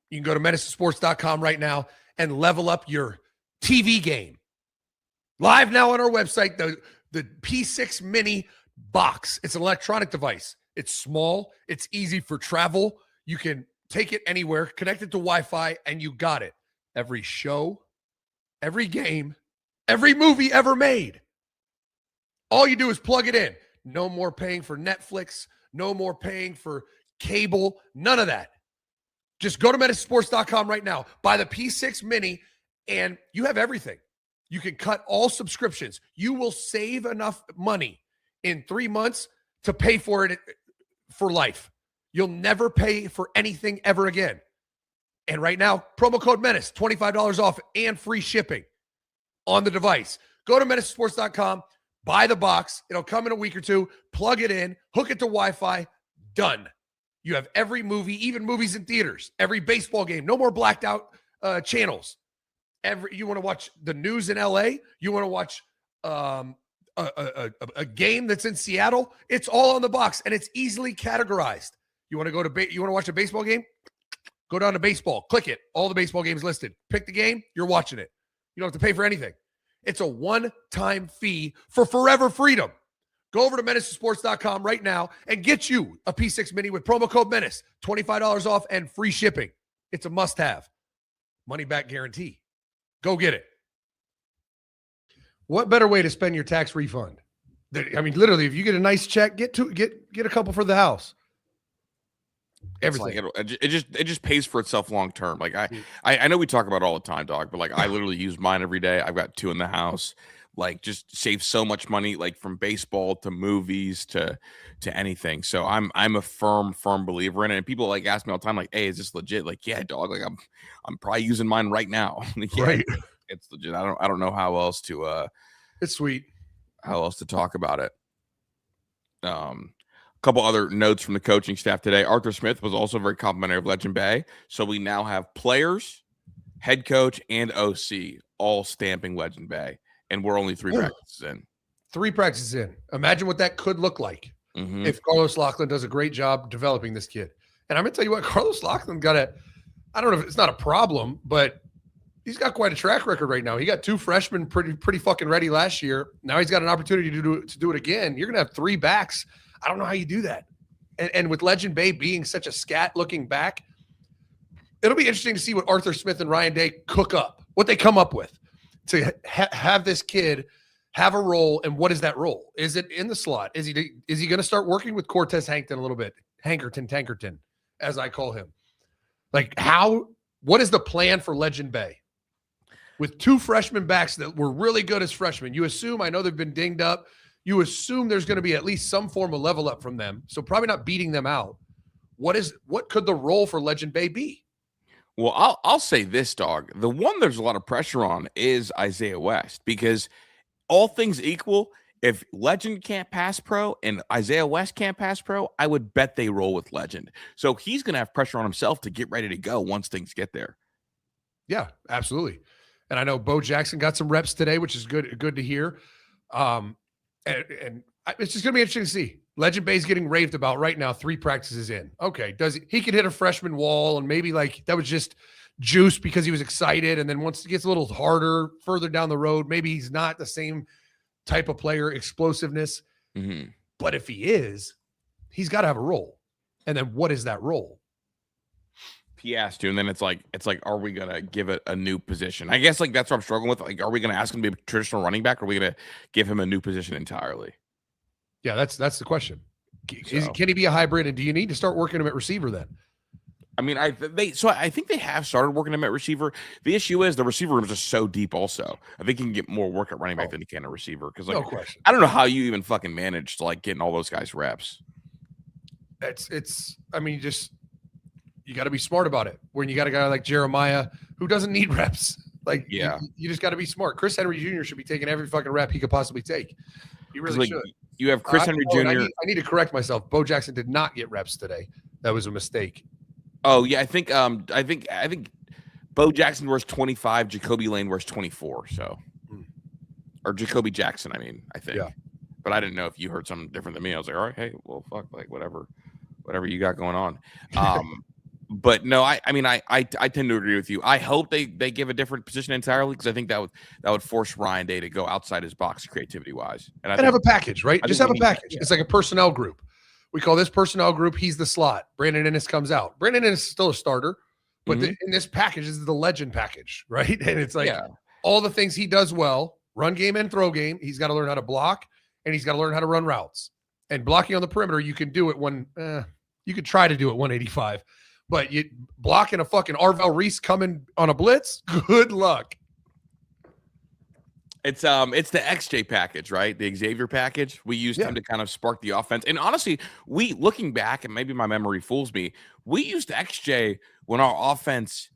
You can go to menacesports.com right now and level up your TV game. Live now on our website, the P6 Mini box. It's an electronic device. It's small. It's easy for travel. You can take it anywhere, connect it to Wi-Fi, and you got it. Every show, every game, every movie ever made. All you do is plug it in. No more paying for Netflix. No more paying for cable. None of that. Just go to menacesports.com right now. Buy the P6 Mini, and you have everything. You can cut all subscriptions. You will save enough money in 3 months to pay for it for life. You'll never pay for anything ever again. And right now, promo code Menace, $25 off and free shipping on the device. Go to menacesports.com, buy the box. It'll come in a week or two. Plug it in, hook it to Wi-Fi, done. You have every movie, even movies in theaters, every baseball game, no more blacked out channels. You want to watch the news in LA? You want to watch a game that's in Seattle? It's all on the box and it's easily categorized. You want to go to you want to watch a baseball game? Go down to baseball, click it. All the baseball games listed. Pick the game, you're watching it. You don't have to pay for anything. It's a one-time fee for forever freedom. Go over to menacesports.com right now and get you a P6 Mini with promo code Menace. $25 off and free shipping. It's a must-have. Money back guarantee. Go get it. What better way to spend your tax refund? I mean, literally, if you get a nice check, get a couple for the house. Everything. Like it just pays for itself long term. Like I know we talk about it all the time, dog, but like I literally use mine every day. I've got 2 in the house. Like just save so much money, like from baseball to movies to anything. So I'm a firm believer in it. And people like ask me all the time, like, hey, is this legit? Like, yeah, dog. Like I'm probably using mine right now. Yeah, right. It's legit. I don't know how else to it's sweet. How else to talk about it. A couple other notes from the coaching staff today. Arthur Smith was also very complimentary of Legend Bay. So we now have players, head coach, and OC all stamping Legend Bay. And we're only 3 practices in. 3 practices in. Imagine what that could look like if Carlos Loughlin does a great job developing this kid. And I'm going to tell you what, Carlos Loughlin got I don't know if it's not a problem, but he's got quite a track record right now. He got 2 freshmen pretty fucking ready last year. Now he's got an opportunity to do it again. You're going to have 3 backs. I don't know how you do that. And with Legend Bay being such a scat looking back, it'll be interesting to see what Arthur Smith and Ryan Day cook up, what they come up with to have this kid have a role. And what is that role? Is it in the slot? Is he going to start working with Cortez Hankton a little bit? Tankerton, as I call him. Like what is the plan for Legend Bay? With 2 freshman backs that were really good as freshmen, you assume, I know they've been dinged up, you assume there's going to be at least some form of level up from them. So probably not beating them out. what could the role for Legend Bey be? Well, I'll say this, dog. The one there's a lot of pressure on is Isaiah West, because all things equal, if Legend can't pass pro and Isaiah West can't pass pro, I would bet they roll with Legend. So he's going to have pressure on himself to get ready to go once things get there. Yeah, absolutely. And I know Bo Jackson got some reps today, which is good to hear. And it's just going to be interesting to see. Legend Bey's getting raved about right now, 3 practices in. Okay, he could hit a freshman wall, and maybe like that was just juice because he was excited. And then once it gets a little harder further down the road, maybe he's not the same type of player, explosiveness. Mm-hmm. But if he is, he's got to have a role. And then what is that role? He has to, and then it's like, are we gonna give it a new position? I guess like that's what I'm struggling with. Like, are we gonna ask him to be a traditional running back, or are we gonna give him a new position entirely? Yeah, that's the question. So, Can he be a hybrid, and do you need to start working him at receiver then? I mean, I think they have started working him at receiver. The issue is the receiver room is just so deep. Also, I think he can get more work at running back than he can at receiver. Because like, No question. I don't know how you even fucking managed to like getting all those guys reps. It's. I mean, you got to be smart about it. When you got a guy like Jeremiah who doesn't need reps, like yeah, you just got to be smart. Chris Henry Jr. should be taking every fucking rep he could possibly take. He really should. You have Chris Henry Jr. I need to correct myself. Bo Jackson did not get reps today. That was a mistake. Oh yeah, I think Bo Jackson wears 25, Jacoby Lane wears 24. So, or Jacoby Jackson, I think. Yeah. But I didn't know if you heard something different than me. I was like, all right, hey, well, fuck, like whatever you got going on. But no, I tend to agree with you. I hope they give a different position entirely, because I think that would force Ryan Day to go outside his box creativity wise. And have a package, right? Just have a package. It's like a personnel group. We call this personnel group, he's the slot. Brandon Ennis comes out. Brandon Ennis is still a starter, but in this package is the Legend package, right? And it's like all the things he does well, run game and throw game. He's got to learn how to block, and he's got to learn how to run routes. And blocking on the perimeter, you can do it you could try to do it 185. But you blocking a fucking Arvell Reese coming on a blitz, good luck. It's the XJ package, right? The Xavier package. We used him to kind of spark the offense. And honestly, looking back, and maybe my memory fools me, we used XJ when our offense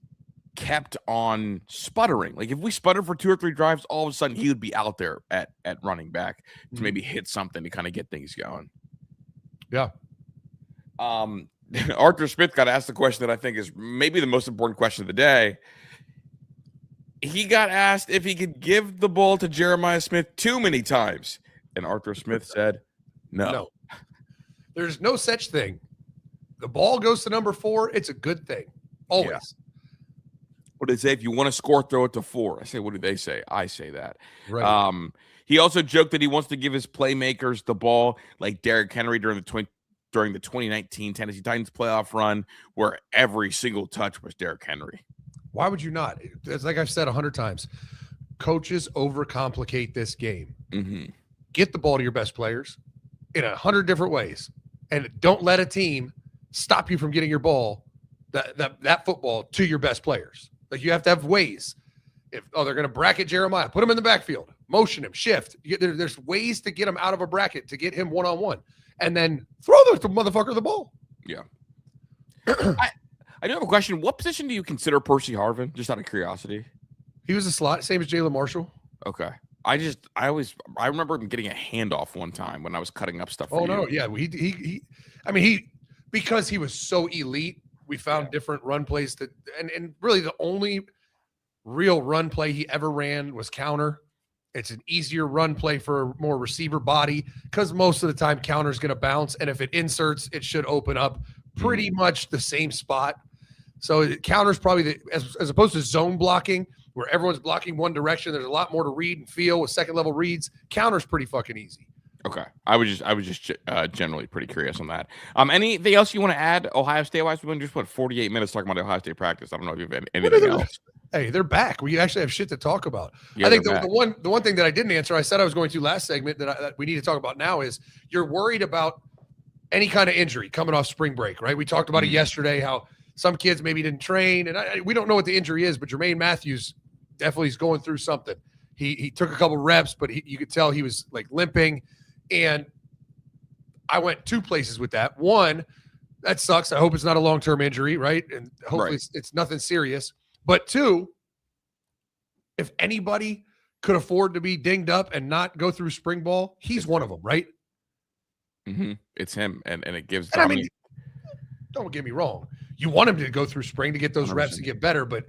kept on sputtering. Like if we sputtered for 2 or 3 drives, all of a sudden he would be out there at running back to maybe hit something to kind of get things going. Yeah. Arthur Smith got asked the question that I think is maybe the most important question of the day. He got asked if he could give the ball to Jeremiah Smith too many times. And Arthur Smith said, no. There's no such thing. The ball goes to number 4. It's a good thing. Always. Yeah. What do they say? If you want to score, throw it to 4. I say, what do they say? I say that. Right. He also joked that he wants to give his playmakers the ball like Derrick Henry during the 2019 Tennessee Titans playoff run, where every single touch was Derrick Henry. Why would you not? It's like I've said 100 times. Coaches overcomplicate this game. Mm-hmm. Get the ball to your best players in 100 different ways, and don't let a team stop you from getting your ball, that football, to your best players. Like you have to have ways. They're going to bracket Jeremiah, put him in the backfield, motion him, shift. There's ways to get him out of a bracket, to get him one-on-one. And then throw the motherfucker the ball. Yeah. I do have a question. What position do you consider Percy Harvin? Just out of curiosity. He was a slot, same as Jalen Marshall. Okay. I remember him getting a handoff one time when I was cutting up stuff. No. Yeah. He because he was so elite, we found different run plays and really the only real run play he ever ran was counter. It's an easier run play for a more receiver body because most of the time counter is going to bounce. And if it inserts, it should open up pretty much the same spot. So counter is probably as opposed to zone blocking where everyone's blocking one direction. There's a lot more to read and feel with second level reads. Counter is pretty fucking easy. Okay. I was just generally pretty curious on that. Anything else you want to add Ohio State wise? We're going to just put 48 minutes talking about Ohio State practice. I don't know if you have anything else. Hey, they're back. We actually have shit to talk about. Yeah, I think the one thing that I didn't answer, I said I was going to last segment that we need to talk about now is you're worried about any kind of injury coming off spring break, right? We talked about it yesterday, how some kids maybe didn't train, and we don't know what the injury is, but Jermaine Matthews definitely is going through something. He took a couple reps, but you could tell he was like limping, and I went 2 places with that. One, that sucks. I hope it's not a long-term injury, right? And hopefully it's nothing serious. But 2, if anybody could afford to be dinged up and not go through spring ball, he's one of them, right? It's him, and it gives. And I mean, don't get me wrong. You want him to go through spring to get those 100%. reps to get better, but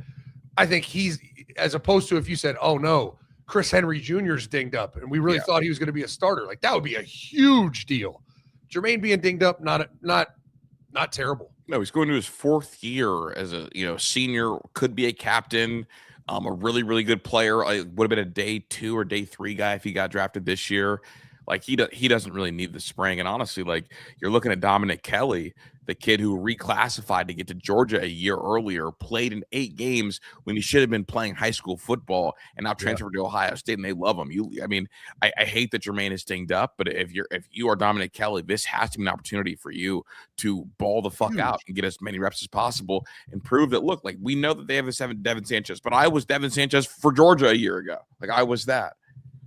I think he's, as opposed to if you said, "Oh no, Chris Henry Jr.'s dinged up," and we really thought he was going to be a starter, like that would be a huge deal. Jermaine being dinged up, not terrible. No, he's going to his 4th year as a senior, could be a captain, a really, really good player. Would have been a day 2 or day 3 guy if he got drafted this year. Like he doesn't really need the spring. And honestly, like you're looking at Dominic Kelly, the kid who reclassified to get to Georgia a year earlier, played in 8 games when he should have been playing high school football, and now transferred to Ohio State, and they love him. I hate that Jermaine is dinged up, but if you are Dominic Kelly, this has to be an opportunity for you to ball the fuck out and get as many reps as possible and prove that. Look, like we know that they have a Devin Sanchez, but I was Devin Sanchez for Georgia a year ago. Like I was that.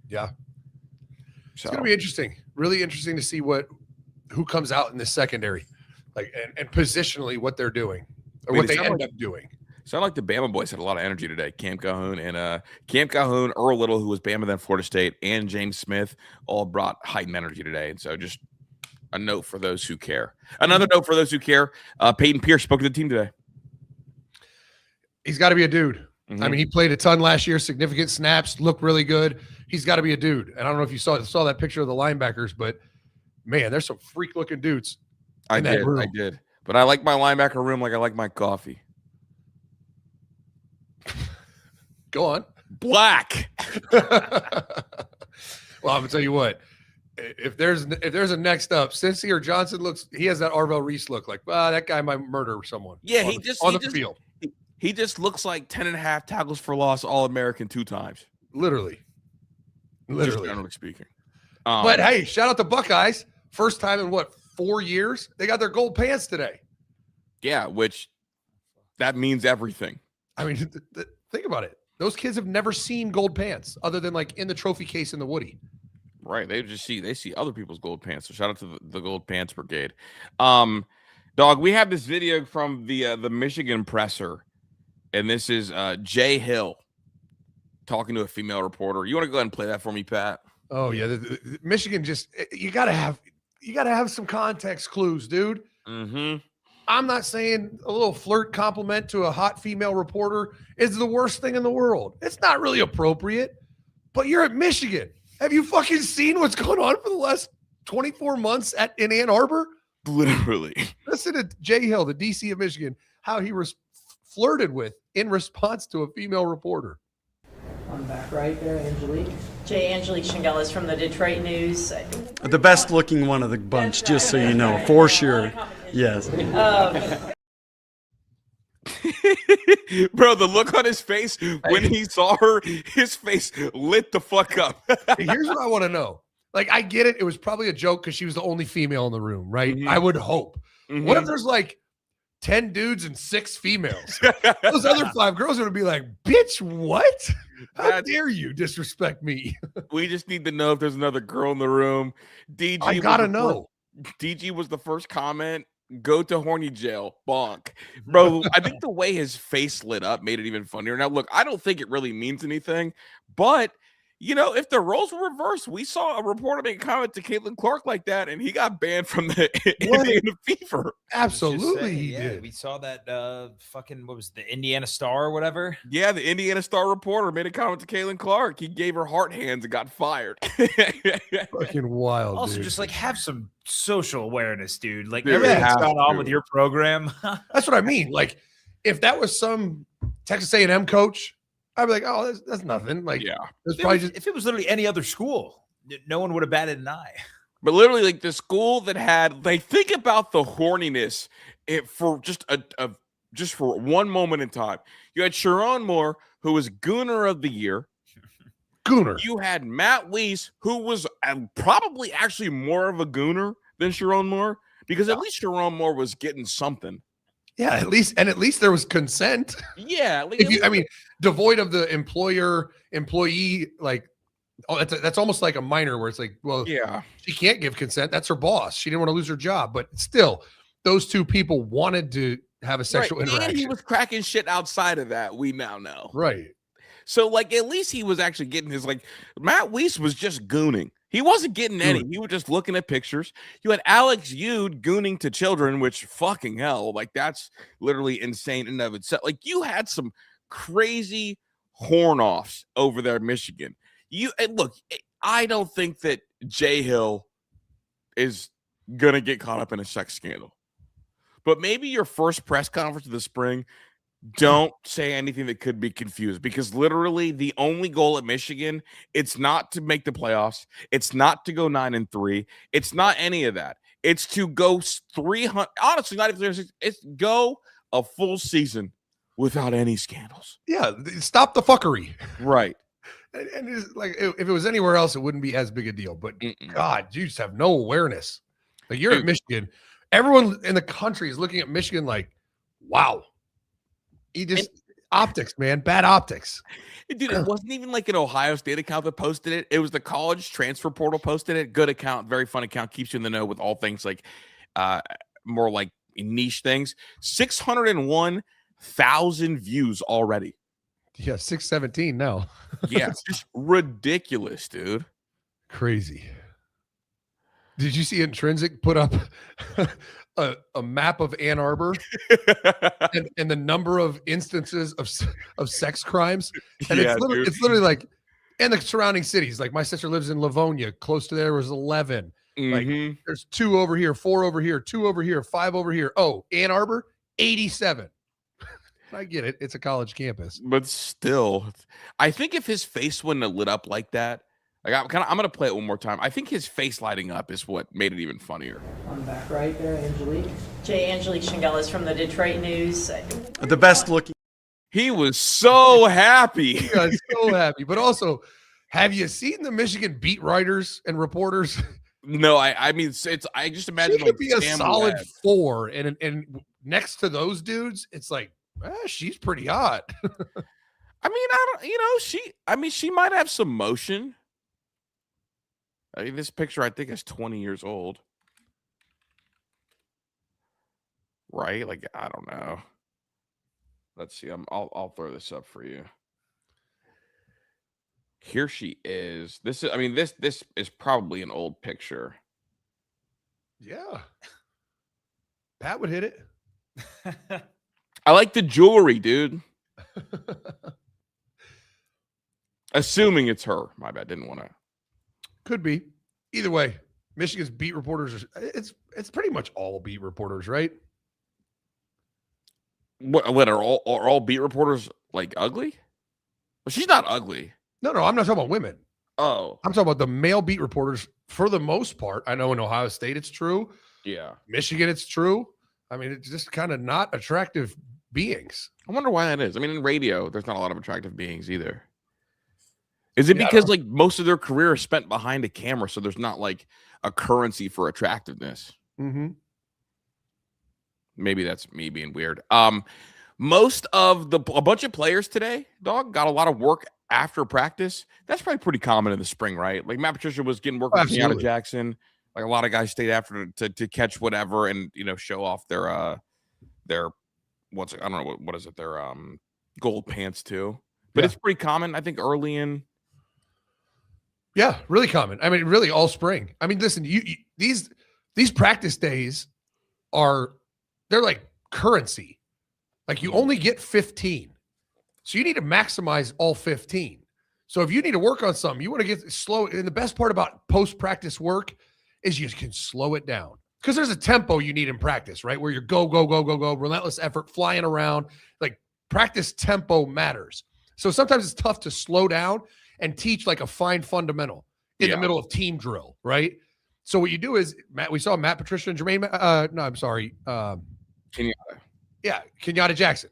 Yeah. So. It's going to be interesting. Really interesting to see who comes out in this secondary, like and positionally what they're doing or what they end up doing. Sound like the Bama boys had a lot of energy today. Cam Calhoun, Earl Little, who was Bama then Florida State, and James Smith all brought heightened energy today. And so just a note for those who care. Another note for those who care. Peyton Pierce spoke to the team today. He's got to be a dude. I mean, he played a ton last year, significant snaps, looked really good. He's got to be a dude. And I don't know if you saw that picture of the linebackers, but man, there's some freak looking dudes. I did. But I like my linebacker room like I like my coffee. Go on. Black. Well, I'm gonna tell you what. If there's a next up, Cincy or Johnson he has that Arvell Reese look like, that guy might murder someone. Yeah, on the field. He just looks like 10.5 tackles for loss All-American 2 times. Literally. Just generally speaking. But hey, shout out to Buckeyes. First time in 4 years? They got their gold pants today. Yeah, which that means everything. I mean, think about it. Those kids have never seen gold pants other than like in the trophy case in the Woody. Right. They see other people's gold pants. So shout out to the Gold Pants Brigade. Dog, we have this video from the Michigan presser, and this is Jay Hill talking to a female reporter. You want to go ahead and play that for me, Pat? Oh yeah, the Michigan you gotta have some context clues, dude. I'm not saying a little flirt compliment to a hot female reporter is the worst thing in the world. It's not really appropriate, but you're at Michigan. Have you fucking seen what's going on for the last 24 months in Ann Arbor? Literally. Listen to Jay Hill, the DC of Michigan, how he was flirted with in response to a female reporter. On back right there, Angelique. Angelique Shingelis from the Detroit News. The best looking one of the bunch, just so you know, for sure. Yes. Bro, the look on his face when he saw her, his face lit the fuck up. Here's what I want to know. Like, I get it. It was probably a joke because she was the only female in the room, right? I would hope. What if there's like 10 dudes and 6 females? Those other 5 girls are going to be like, bitch, what? How dare you disrespect me? We just need to know if there's another girl in the room. DG, I got to know. DG was the first comment. Go to Horny jail. Bonk. Bro, I think the way his face lit up made it even funnier. Now, look, I don't think it really means anything, but you know, if the roles were reversed, we saw a reporter make a comment to Caitlin Clark like that, and he got banned from the Indiana Fever. Absolutely, he did. We saw that what was the Indiana Star or whatever? Yeah, the Indiana Star reporter made a comment to Caitlin Clark. He gave her heart hands and got fired. Fucking wild. Also, dude. just like have some social awareness, dude. Like Dude, everything that's have gone on to. with your program. That's what I mean. Like, if that was some Texas A&M coach, I'd be like, oh, that's nothing. Like, Yeah. it's probably just If it was literally any other school, no one would have batted an eye. But literally, like the school that had, like, think about the horniness for just just for one moment in time. You had Sharon Moore, who was Gooner of the Year. Gooner. You had Matt Weiss, who was probably actually more of a Gooner than Sharon Moore, because at least Sharon Moore was getting something. Yeah, at least there was consent. Yeah, like, Devoid of the employee, like, oh, that's almost like a minor where it's like, well, yeah, she can't give consent. That's her boss. She didn't want to lose her job, but still, those two people wanted to have a sexual interaction. And he was cracking shit outside of that. We now know. Right. So, like, at least he was actually getting his, like, Matt Weiss was just gooning. He wasn't getting any. He was just looking at pictures. You had Alex Ude gooning to children, which fucking hell, like, that's literally insane in and of itself. Like, you had some crazy horn-offs over there in Michigan. And look, I don't think that Jay Hill is going to get caught up in a sex scandal. But maybe your first press conference of the spring, don't say anything that could be confused, because literally the only goal at Michigan, it's not to make the playoffs. It's not to go 9-3. It's not any of that. It's to go 300. Honestly, not even it's go a full season without any scandals. Yeah. Stop the fuckery. Right. And it's like, if it was anywhere else, it wouldn't be as big a deal. But God, you just have no awareness. Like, you're at Michigan. Everyone in the country is looking at Michigan like, wow. Optics, man. Bad optics. Dude, it wasn't even like an Ohio State account that posted it. It was the college transfer portal posted it. Good account, very fun account. Keeps you in the know with all things like more like niche things. 601,000 views already. Yeah, 617 now. Yeah, it's just ridiculous, dude. Crazy. Did you see Intrinsic put up a map of Ann Arbor and the number of instances of sex crimes? And Yeah, it's literally like, and the surrounding cities. Like, my sister lives in Livonia. Close to there was 11. Like, there's 2 over here, 4 over here, 2 over here, 5 over here. Oh, Ann Arbor, 87. I get it. It's a college campus. But still, I think if his face wouldn't have lit up like that, like, I'm going to play it one more time. I think his face lighting up is what made it even funnier. On the back right there, Angelique. Angelique Shingelis from the Detroit News. The best looking. He was so happy. He was so happy. But also, have you seen the Michigan beat writers and reporters? No, I mean, I just imagine She could like be a Sam solid Ladd. 4, and next to those dudes, it's like, she's pretty hot. I mean, she might have some motion. I mean, this picture, I think, is 20 years old. Right? Like, I don't know. Let's see. I'll throw this up for you. Here she is. This is probably an old picture. Yeah. Pat would hit it. I like the jewelry, dude. Assuming it's her. My bad. Didn't want to. Could be. Either way, Michigan's beat reporters it's pretty much all beat reporters, right? What are all beat reporters like ugly? Well, she's not ugly. No, I'm not talking about women. Oh. I'm talking about the male beat reporters for the most part. I know in Ohio State it's true. Yeah. Michigan it's true. I mean, it's just kind of not attractive beings. I wonder why that is. I mean, in radio, there's not a lot of attractive beings either. Is it because like most of their career is spent behind a camera, so there's not like a currency for attractiveness? Mm-hmm. Maybe that's me being weird. Most of a bunch of players today, dog, got a lot of work after practice. That's probably pretty common in the spring, right? Like Matt Patricia was getting work with Keanu Jackson. Like a lot of guys stayed after to catch whatever and show off their I don't know what is it, their gold pants too. But it's pretty common, I think, early in. Yeah, really common. I mean, really all spring. I mean, listen, these practice days they're like currency. Like you only get 15. So you need to maximize all 15. So if you need to work on something, you want to get slow. And the best part about post-practice work is you can slow it down. Because there's a tempo you need in practice, right? Where you're go, relentless effort, flying around. Like practice tempo matters. So sometimes it's tough to slow down and teach like a fine fundamental in the middle of team drill, right? So what you do is, we saw Matt Patricia and Jermaine, Kenyatta. Yeah, Kenyatta Jackson.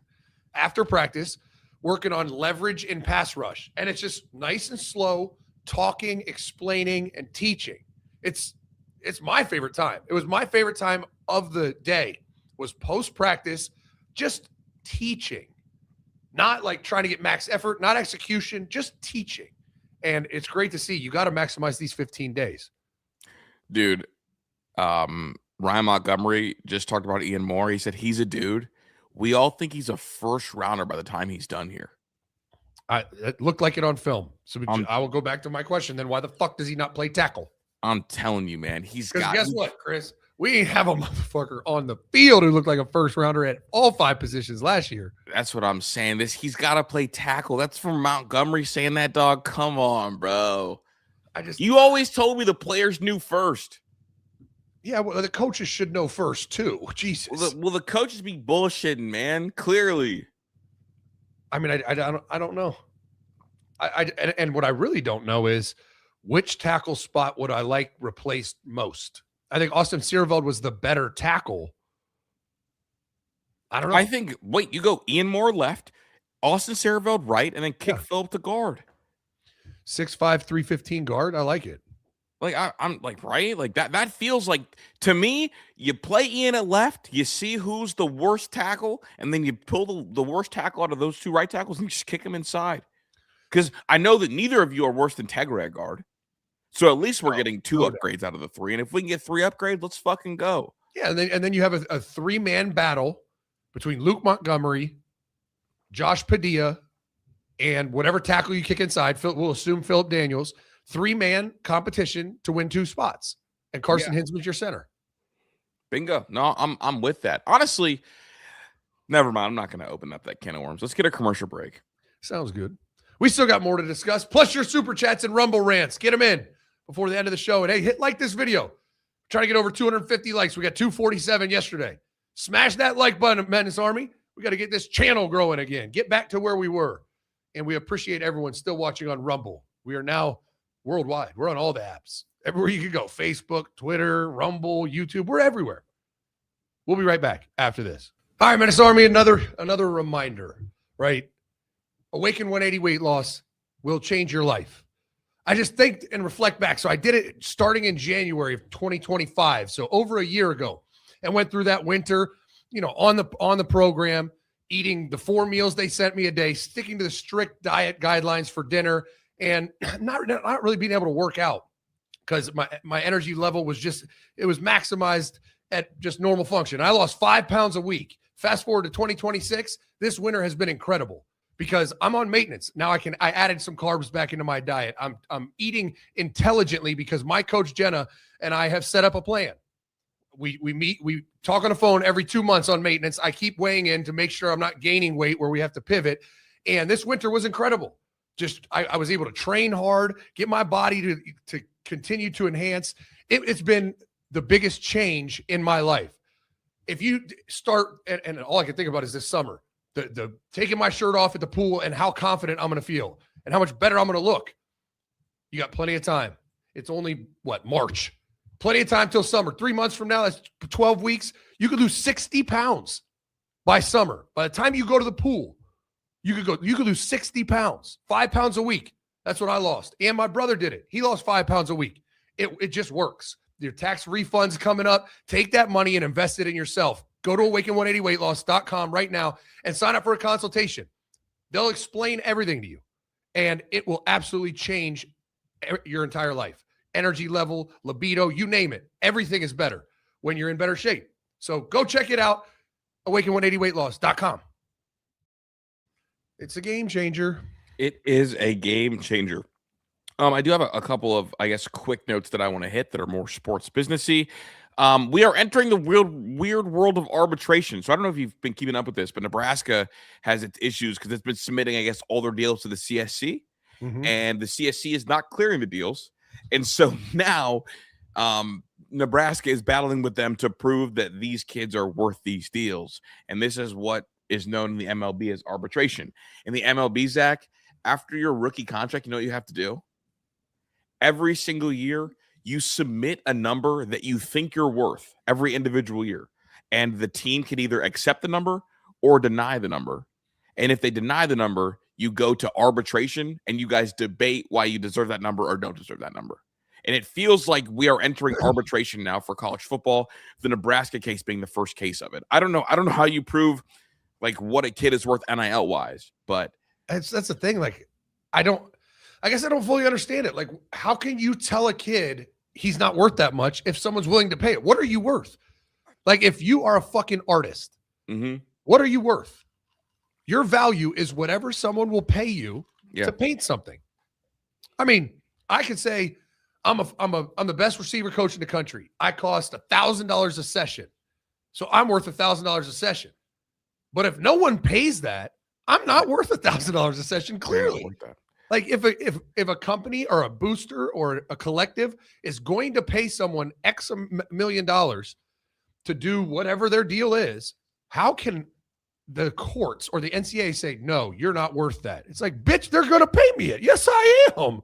After practice, working on leverage in pass rush. And it's just nice and slow, talking, explaining, and teaching. It's my favorite time. It was my favorite time of the day was post-practice, just teaching. Not like trying to get max effort, not execution, just teaching. And it's great to see. You got to maximize these 15 days. Dude, Ryan Montgomery just talked about Ian Moore. He said he's a dude. We all think he's a first rounder by the time he's done here. It looked like it on film. So I will go back to my question. Then why the fuck does he not play tackle? I'm telling you, man. Guess what, Chris? We ain't have a motherfucker on the field who looked like a first rounder at all 5 positions last year. That's what I'm saying. He's got to play tackle. That's from Montgomery saying that, dog. Come on, bro. You always told me the players knew first. Yeah, well, the coaches should know first too. Jesus. Well, the coaches be bullshitting, man. Clearly. I mean, I don't know. And what I really don't know is which tackle spot would I like replaced most. I think Austin Seerveld was the better tackle. I don't know. I think, wait, you go Ian Moore left, Austin Seerveld right, and then kick Phillip to guard. 6'5", 315 guard. I like it. Like, I'm like, right? Like that feels like, to me, you play Ian at left, you see who's the worst tackle, and then you pull the worst tackle out of those 2 right tackles and you just kick him inside. Because I know that neither of you are worse than Tegra at guard. So at least we're getting 2 upgrades out of the 3. And if we can get 3 upgrades, let's fucking go. Yeah, and then you have a 3-man battle between Luke Montgomery, Josh Padilla, and whatever tackle you kick inside. We'll assume Phillip Daniels. 3-man competition to win 2 spots. And Carson Hinsman's your center. Bingo. No, I'm with that. Honestly, never mind. I'm not going to open up that can of worms. Let's get a commercial break. Sounds good. We still got more to discuss. Plus your super chats and Rumble rants. Get them in before the end of the show. And hey, hit like this video. Try to get over 250 likes. We got 247 yesterday. Smash that like button, Menace Army. We got to get this channel growing again. Get back to where we were. And we appreciate everyone still watching on Rumble. We are now worldwide. We're on all the apps. Everywhere you can go. Facebook, Twitter, Rumble, YouTube. We're everywhere. We'll be right back after this. All right, Menace Army, another reminder, right? Awaken 180 weight loss will change your life. I just think and reflect back. So I did it starting in January of 2025. So over a year ago, and went through that winter, on the program, eating the 4 meals they sent me a day, sticking to the strict diet guidelines for dinner, and not really being able to work out because my energy level was it was maximized at just normal function. I lost 5 pounds a week. Fast forward to 2026, this winter has been incredible because I'm on maintenance. Now I added some carbs back into my diet. I'm eating intelligently because my coach Jenna and I have set up a plan. We meet, we talk on the phone every 2 months on maintenance. I keep weighing in to make sure I'm not gaining weight where we have to pivot. And this winter was incredible. I was able to train hard, get my body to continue to enhance. It's been the biggest change in my life. If you start, and all I can think about is this summer, the taking my shirt off at the pool and how confident I'm going to feel and how much better I'm going to look. You got plenty of time. It's only March. Plenty of time till summer. 3 months from now, that's 12 weeks. You could lose 60 pounds by summer. By the time you go to the pool, you could lose 60 pounds, 5 pounds a week. That's what I lost. And my brother did it. He lost 5 pounds a week. It just works. Your tax refunds coming up. Take that money and invest it in yourself. Go to awaken180weightloss.com right now and sign up for a consultation. They'll explain everything to you, and it will absolutely change your entire life. Energy level, libido, you name it. Everything is better when you're in better shape. So go check it out, awaken180weightloss.com. It's a game changer. It is a game changer. I do have a couple of, I guess, quick notes that I want to hit that are more sports businessy. We are entering the weird world of arbitration. So I don't know if you've been keeping up with this, but Nebraska has its issues because it's been submitting, I guess, all their deals to the CSC. Mm-hmm. And the CSC is not clearing the deals. And so now Nebraska is battling with them to prove that these kids are worth these deals. And this is what is known in the MLB as arbitration. In the MLB, Zach, after your rookie contract, you know what you have to do? Every single year, you submit a number that you think you're worth every individual year. And the team can either accept the number or deny the number. And if they deny the number, you go to arbitration and you guys debate why you deserve that number or don't deserve that number. And it feels like we are entering arbitration now for college football, the Nebraska case being the first case of it. I don't know how you prove what a kid is worth NIL wise, but that's the thing. I guess I don't fully understand it. How can you tell a kid he's not worth that much if someone's willing to pay it? What are you worth? Like if you are a fucking artist, what are you worth? Your value is whatever someone will pay you to paint something. I mean, I could say I'm the best receiver coach in the country. I cost $1,000 a session. So I'm worth $1,000 a session. But if no one pays that, I'm not worth $1,000 a session, clearly. Like if a company or a booster or a collective is going to pay someone X million dollars to do whatever their deal is, how can the courts or the NCAA say, no, you're not worth that? It's like, bitch, they're going to pay me it. Yes, I am.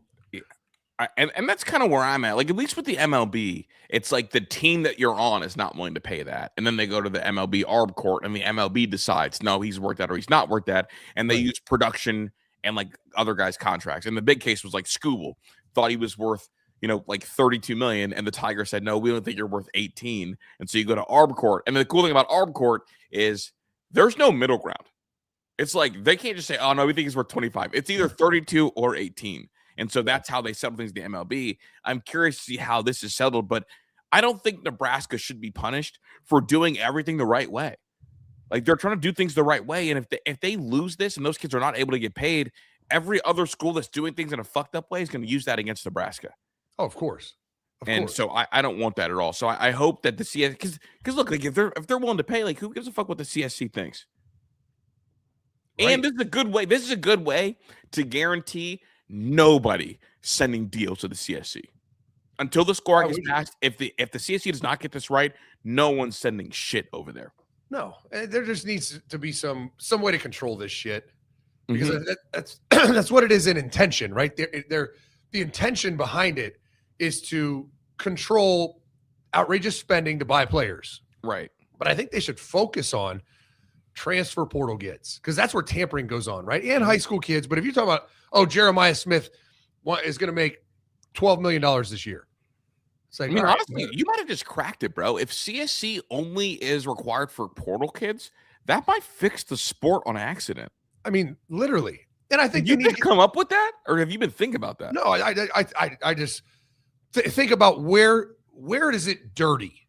And that's kind of where I'm at. Like, at least with the MLB, it's like the team that you're on is not willing to pay that. And then they go to the MLB ARB court and the MLB decides, no, he's worth that or he's not worth that. And they use production and like other guys' contracts. And the big case was like Scooble thought he was worth, like 32 million. And the Tigers said, no, we don't think you're worth 18. And so you go to ARB court. And the cool thing about ARB court is there's no middle ground. It's like, they can't just say, oh no, we think he's worth 25. It's either 32 or 18. And so that's how they settle things in the MLB. I'm curious to see how this is settled, but I don't think Nebraska should be punished for doing everything the right way. Like, they're trying to do things the right way. And if they lose this and those kids are not able to get paid, every other school that's doing things in a fucked up way is going to use that against Nebraska. Oh, of course. So I don't want that at all. So I hope that the CS, because look, like if they're willing to pay, like who gives a fuck what the CSC thinks? Right. And this is a good way. This is a good way to guarantee nobody sending deals to the CSC until the score gets passed. If the CSC does not get this right, no one's sending shit over there. No, there just needs to be some way to control this shit, because that's what it is in intention, right? The intention behind it is to control outrageous spending to buy players, right? But I think they should focus on transfer portal gets, because that's where tampering goes on, right? And high school kids. But if you're talking about, Jeremiah Smith is going to make $12 million this year, it's like, honestly, you might have just cracked it, bro. If CSC only is required for portal kids, that might fix the sport on accident. I mean, literally. And I think you need to come up with that, or have you been thinking about that? No, I just think about where is it dirty?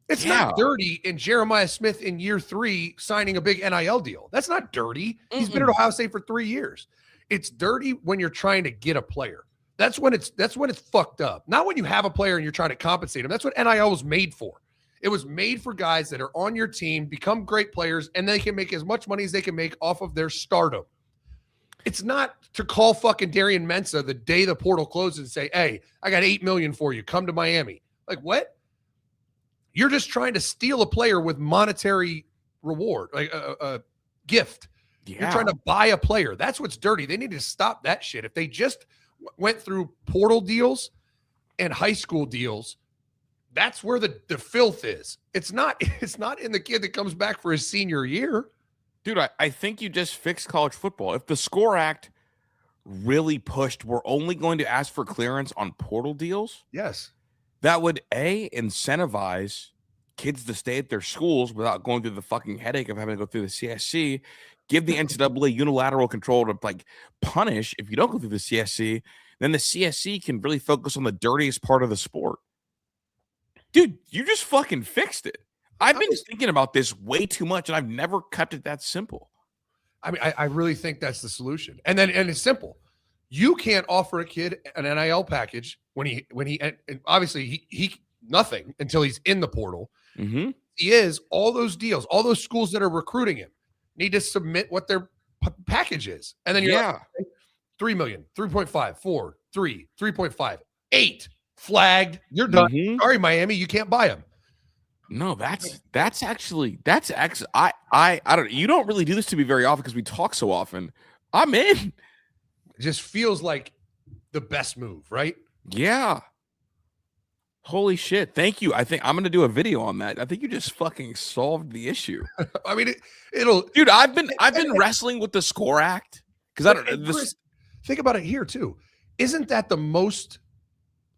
It's not dirty in Jeremiah Smith in year 3 signing a big NIL deal. That's not dirty. He's been at Ohio State for 3 years. It's dirty when you're trying to get a player. That's when it's fucked up. Not when you have a player and you're trying to compensate him. That's what NIL was made for. It was made for guys that are on your team, become great players, and they can make as much money as they can make off of their stardom. It's not to call fucking Darian Mensah the day the portal closes and say, hey, I got $8 million for you. Come to Miami. Like, what? You're just trying to steal a player with monetary reward, like a gift. Yeah. You're trying to buy a player. That's what's dirty. They need to stop that shit. If they just went through portal deals and high school deals, that's where the filth is. It's not in the kid that comes back for his senior year. Dude, I think you just fixed college football. If the SCORE Act really pushed, we're only going to ask for clearance on portal deals. Yes. That would, incentivize kids to stay at their schools without going through the fucking headache of having to go through the CSC, give the NCAA unilateral control to like punish if you don't go through the CSC, then the CSC can really focus on the dirtiest part of the sport. Dude, you just fucking fixed it. I've been thinking about this way too much, and I've never kept it that simple. I mean, I really think that's the solution. And it's simple. You can't offer a kid an NIL package when he and obviously he nothing until he's in the portal. Mm-hmm. He is all those deals, all those schools that are recruiting him need to submit what their package is. And then you're like, 3 million, 3.5, 4, 3, 3.5, 8 flagged. You're done. Mm-hmm. Sorry, Miami, you can't buy him. No, that's actually I don't, you don't really do this to me very often because we talk so often. I'm in. It just feels like the best move, right? Yeah. Holy shit. Thank you. I think I'm going to do a video on that. I think you just fucking solved the issue. I mean, it'll. Dude, I've been wrestling with the SCORE Act because I don't. Chris, think about it here too. Isn't that the most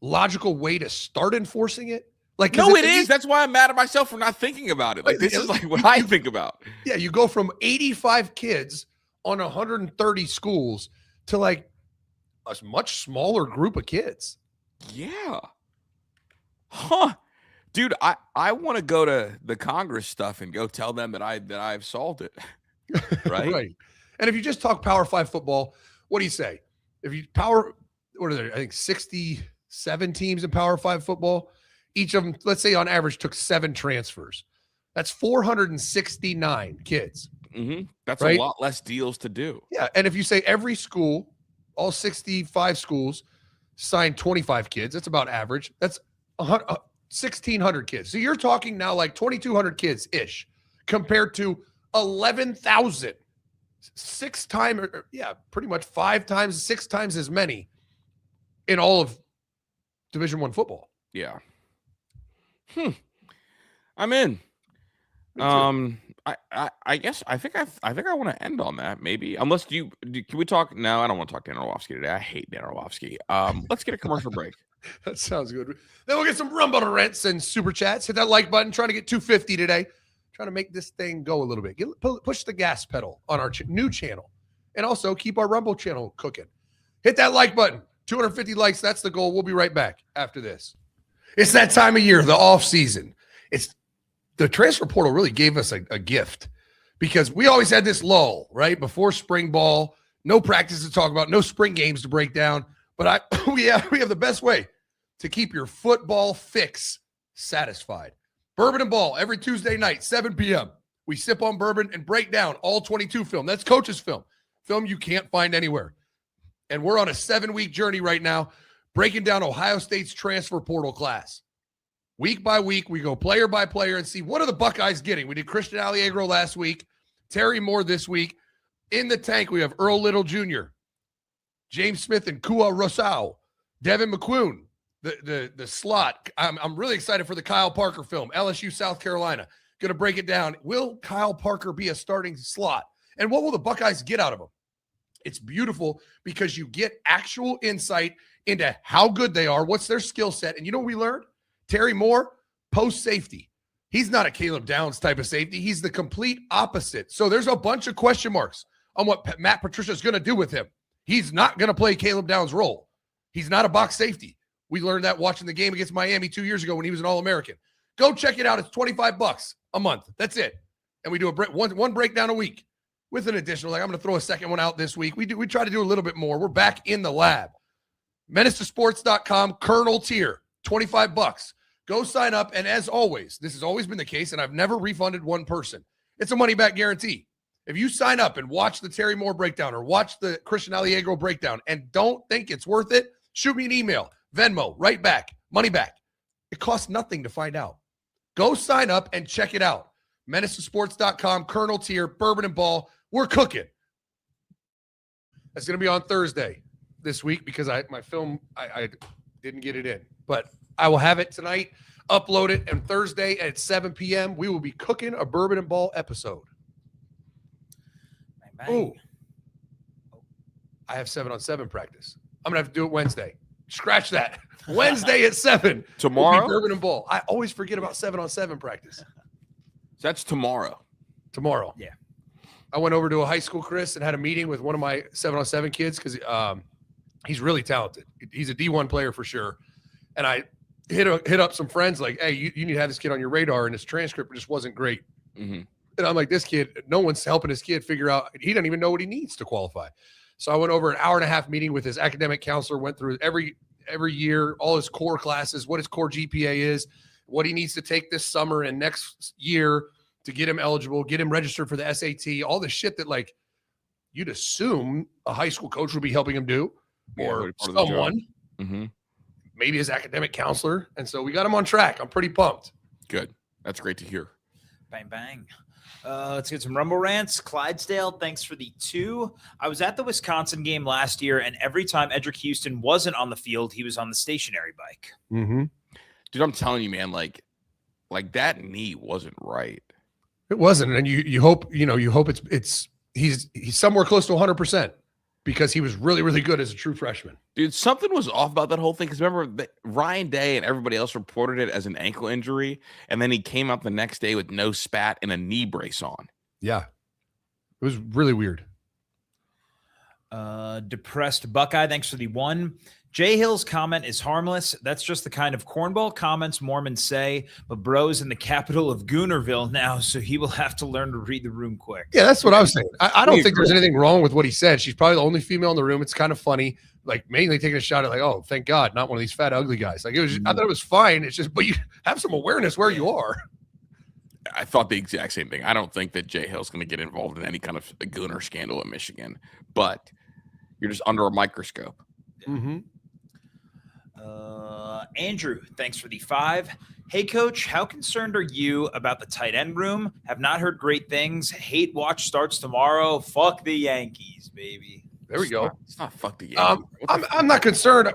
logical way to start enforcing it? Like, no, it is. That's why I'm mad at myself for not thinking about it. Like, this is like what I think about. Yeah, you go from 85 kids on 130 schools to like a much smaller group of kids. Yeah. Huh. Dude, I want to go to the Congress stuff and go tell them that I've solved it. Right? Right. And if you just talk Power 5 football, what do you say? If you what are there? I think 67 teams in Power 5 football. Each of them, let's say on average, took 7 transfers. That's 469 kids. That's right? a lot less deals to do. Yeah. And if you say every school, all 65 schools signed 25 kids, that's about average. That's 1,600 kids. So you're talking now like 2,200 kids-ish compared to 11,000. 6 times, pretty much 5 times, 6 times as many in all of Division I football. Yeah. I'm in. I guess I think I want to end on that, maybe. Unless can we talk? No, I don't want to talk Dan Orlovsky today. I hate Dan Orlovsky. Let's get a commercial break. That sounds good. Then we'll get some Rumble to Rents and Super Chats. Hit that like button. Trying to get 250 today. Trying to make this thing go a little bit. Push the gas pedal on our new channel. And also keep our Rumble channel cooking. Hit that like button. 250 likes. That's the goal. We'll be right back after this. It's that time of year, the off season. The transfer portal really gave us a gift because we always had this lull, right? Before spring ball, no practice to talk about, no spring games to break down. But we have the best way to keep your football fix satisfied. Bourbon and Ball every Tuesday night, 7 p.m. We sip on bourbon and break down all 22 film. That's Coach's film you can't find anywhere. And we're on a 7-week journey right now, breaking down Ohio State's transfer portal class. Week by week, we go player by player and see what are the Buckeyes getting. We did Christian Alliegro last week, Terry Moore this week. In the tank, we have Earl Little Jr., James Smith and Kua Rosau, Devin McQuoon, the slot. I'm really excited for the Kyle Parker film, LSU, South Carolina. Going to break it down. Will Kyle Parker be a starting slot? And what will the Buckeyes get out of him? It's beautiful because you get actual insight into how good they are, what's their skill set. And you know what we learned? Terry Moore, post safety. He's not a Caleb Downs type of safety. He's the complete opposite. So there's a bunch of question marks on what Matt Patricia is going to do with him. He's not going to play Caleb Downs' role. He's not a box safety. We learned that watching the game against Miami 2 years ago when he was an All-American. Go check it out. It's $25 a month. That's it. And we do one breakdown a week with an additional. Like I'm going to throw a second one out this week. We try to do a little bit more. We're back in the lab. MenaceToSports.com, Colonel tier, $25. Go sign up. And as always, this has always been the case, and I've never refunded one person. It's a money-back guarantee. If you sign up and watch the Terry Moore breakdown or watch the Christian Alliegro breakdown and don't think it's worth it, shoot me an email, Venmo, right back, money back. It costs nothing to find out. Go sign up and check it out. MenaceToSports.com, Colonel tier, Bourbon and Ball. We're cooking. That's going to be on Thursday this week because my film, I didn't get it in. But I will have it tonight, upload it, and Thursday at 7 p.m. we will be cooking a Bourbon and Ball episode. Ooh. I have 7-on-7 practice. I'm going to have to do it Wednesday. Scratch that. Wednesday at 7. Tomorrow? Bourbon and Ball. I always forget about 7-on-7 practice. That's tomorrow. Tomorrow. Yeah. I went over to a high school, Chris, and had a meeting with one of my 7-on-7 kids because he's really talented. He's a D1 player for sure. And I hit up some friends like, hey, you need to have this kid on your radar, and his transcript just wasn't great. Mm-hmm. And I'm like, this kid, no one's helping his kid figure out. He doesn't even know what he needs to qualify. So I went over an hour-and-a-half meeting with his academic counselor, went through every year, all his core classes, what his core GPA is, what he needs to take this summer and next year to get him eligible, get him registered for the SAT, all the shit that like you'd assume a high school coach would be helping him do, or someone, maybe his academic counselor. And so we got him on track. I'm pretty pumped. Good. That's great to hear. Bang, bang. Let's get some Rumble Rants. Clydesdale, thanks for the 2. I was at the Wisconsin game last year, and every time Edric Houston wasn't on the field, he was on the stationary bike. Mm-hmm. Dude, I'm telling you, man, like that knee wasn't right. It wasn't. And you hope he's somewhere close to 100% because he was really, really good as a true freshman. Dude, something was off about that whole thing. Because remember, Ryan Day and everybody else reported it as an ankle injury. And then he came out the next day with no spat and a knee brace on. Yeah. It was really weird. Depressed Buckeye, thanks for the 1. Jay Hill's comment is harmless. That's just the kind of cornball comments Mormons say, but bro's in the capital of Goonerville now, so he will have to learn to read the room quick. Yeah, that's what I was saying. I don't think there's anything wrong with what he said. She's probably the only female in the room. It's kind of funny, like mainly taking a shot at like, oh, thank God, not one of these fat, ugly guys. Like it was, I thought it was fine. It's just, but you have some awareness where you are. I thought the exact same thing. I don't think that Jay Hill's going to get involved in any kind of Gooner scandal in Michigan, but you're just under a microscope. Mm-hmm. Andrew, thanks for the 5. Hey, Coach, how concerned are you about the tight end room? Have not heard great things. Hate watch starts tomorrow. Fuck the Yankees, baby. There we go. It's not fuck the Yankees. I'm not concerned.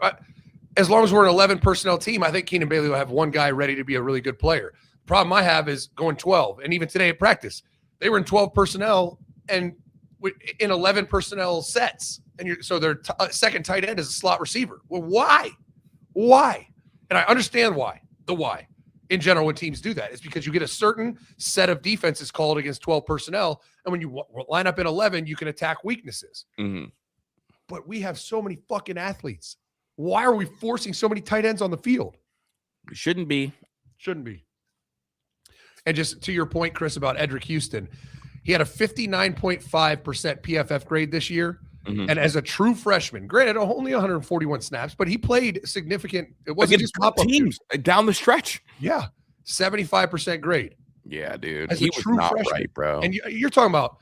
As long as we're an 11 personnel team, I think Keenan Bailey will have one guy ready to be a really good player. The problem I have is going 12. And even today at practice, they were in 12 personnel and in 11 personnel sets. And so their second tight end is a slot receiver. Well, why? Why? And I understand why. The why. In general, when teams do that, it's because you get a certain set of defenses called against 12 personnel. And when you line up in 11, you can attack weaknesses. Mm-hmm. But we have so many fucking athletes. Why are we forcing so many tight ends on the field? It shouldn't be. Shouldn't be. And just to your point, Chris, about Edric Houston, he had a 59.5% PFF grade this year. Mm-hmm. And as a true freshman, granted, only 141 snaps, but he played significant. It wasn't just pop-up teams down the stretch. Yeah. 75% grade. Yeah, dude. As he a was true not freshman. right, bro. And you're talking about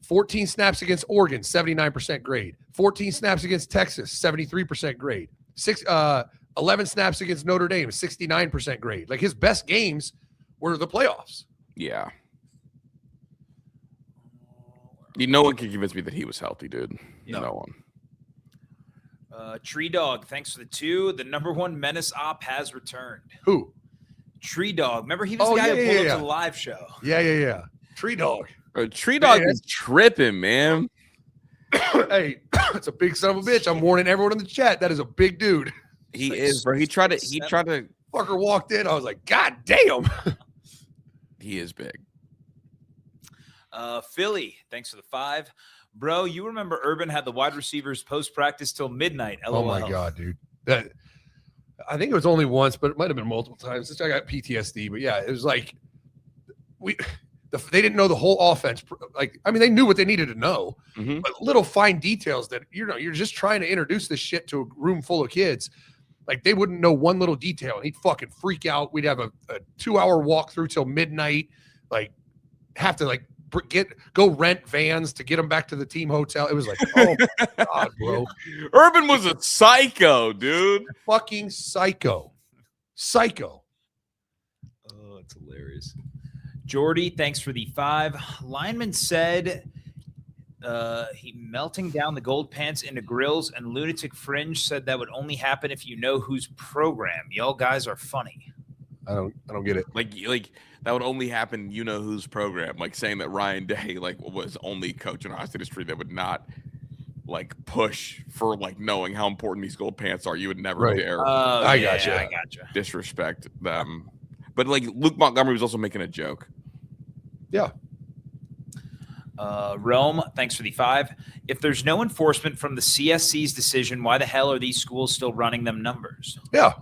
14 snaps against Oregon, 79% grade. 14 snaps against Texas, 73% grade. 11 snaps against Notre Dame, 69% grade. Like his best games were the playoffs. Yeah. No one can convince me that he was healthy, dude. No one. Tree Dog, thanks for the 2. The number 1 Menace op has returned. Who? Tree Dog. Remember, he was the guy who pulled up to the live show. Yeah. Tree Dog. Tree Dog is tripping, man. Hey, it's a big son of a bitch. I'm warning everyone in the chat. That is a big dude. He is, bro. He tried to. Fucker walked in. I was like, God damn. He is big. Philly, thanks for the 5. Bro, you remember Urban had the wide receivers post-practice till midnight. LOL. Oh, my God, dude. I think it was only once, but it might have been multiple times. I got PTSD. But, yeah, it was like they didn't know the whole offense. Like, I mean, they knew what they needed to know. Mm-hmm. But little fine details that, you're just trying to introduce this shit to a room full of kids. Like, they wouldn't know one little detail, and he'd fucking freak out. We'd have a 2-hour walk through till midnight. Like, have to, like, go rent vans to get them back to the team hotel. It was like, oh my God, bro. Urban was a psycho, dude. Fucking psycho. Oh, it's hilarious. Jordy, thanks for the 5. Lineman said he melting down the gold pants into grills, and Lunatic Fringe said that would only happen if you know whose program. Y'all guys are funny. I don't get it. Like that would only happen, whose program. Like saying that Ryan Day was only coach in Ohio State history that would not push for knowing how important these gold pants are. You would never dare. I gotcha. Disrespect them. But Luke Montgomery was also making a joke. Yeah. Rome, thanks for the 5. If there's no enforcement from the CSC's decision, why the hell are these schools still running them numbers? Yeah.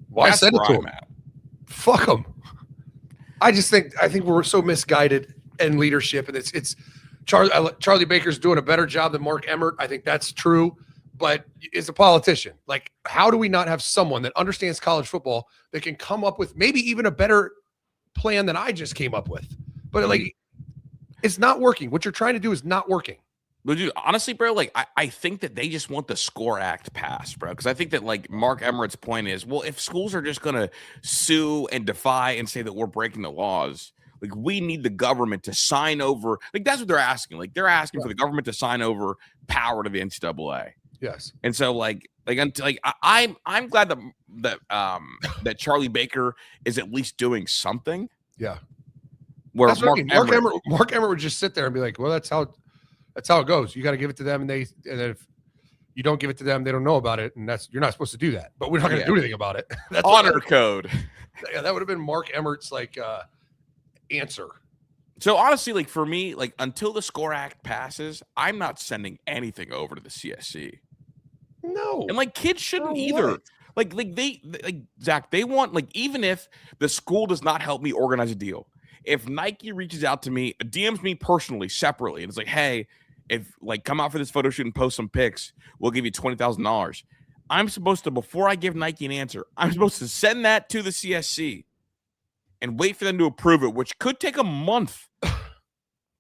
Well, I said it to him. Fuck them. I think we're so misguided in leadership, and it's Charlie Baker's doing a better job than Mark Emmert. I think that's true, but as a politician, how do we not have someone that understands college football that can come up with maybe even a better plan than I just came up with? But it's not working. What you're trying to do is not working. But dude, honestly, bro, I think that they just want the SCORE Act passed, bro. Because I think that Mark Emmert's point is, well, if schools are just gonna sue and defy and say that we're breaking the laws, we need the government to sign over. That's what they're asking. They're asking for the government to sign over power to the NCAA. Yes. And so I'm glad that Charlie Baker is at least doing something. Yeah. Where Mark Emmert would just sit there and be like, well, that's how it goes. You got to give it to them, and if you don't give it to them, they don't know about it, and you're not supposed to do that. But we're not going to do anything about it. That's honor code. Yeah, that would have been Mark Emmert's answer. So honestly, like for me, like until the SCORE Act passes, I'm not sending anything over to the CSC. No. And like kids shouldn't No either. way. Like Zach, they want, like, even if the school does not help me organize a deal, if Nike reaches out to me, DMs me personally, separately, and it's like, hey, if like come out for this photo shoot and post some pics, we'll give you $20,000. I'm supposed to, before I give Nike an answer, I'm supposed to send that to the CSC and wait for them to approve it, which could take a month.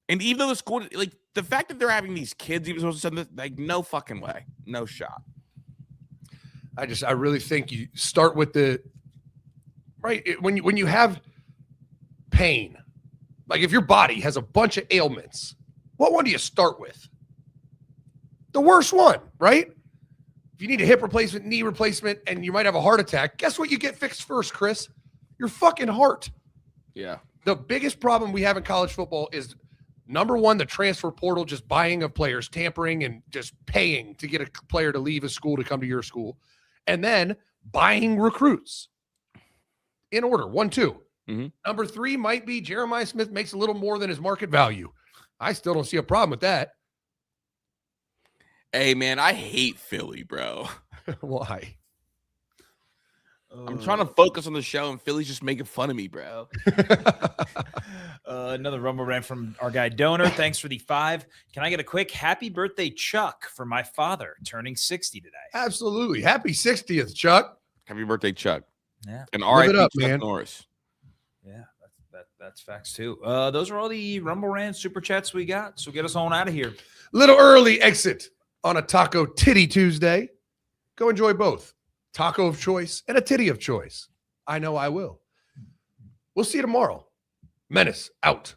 And even though the school, like the fact that they're having these kids even supposed to send this, like no fucking way, no shot. I really think you start with the right when you have pain, like if your body has a bunch of ailments, what one do you start with? The worst one, right? If you need a hip replacement, knee replacement, and you might have a heart attack, guess what you get fixed first, Chris? Your fucking heart. Yeah. The biggest problem we have in college football is, number one, the transfer portal, just buying of players, tampering and just paying to get a player to leave a school to come to your school. And then buying recruits in order, 1, 2. Mm-hmm. Number 3 might be Jeremiah Smith makes a little more than his market value. I still don't see a problem with that. Hey, man, I hate Philly, bro. Why? I'm trying to focus on the show, and Philly's just making fun of me, bro. Another Rumble rant from our guy Donor. Thanks for the 5. Can I get a quick happy birthday, Chuck, for my father turning 60 today? Absolutely. Happy 60th, Chuck. Happy birthday, Chuck. Yeah. And Live it RIP up, Chuck man. Norris. Yeah, that's facts too. Those are all the Rumble rants, super chats we got. So get us on out of here. Little early exit on a Taco Titty Tuesday. Go enjoy both. Taco of choice and a titty of choice. I know I will. We'll see you tomorrow. Menace out.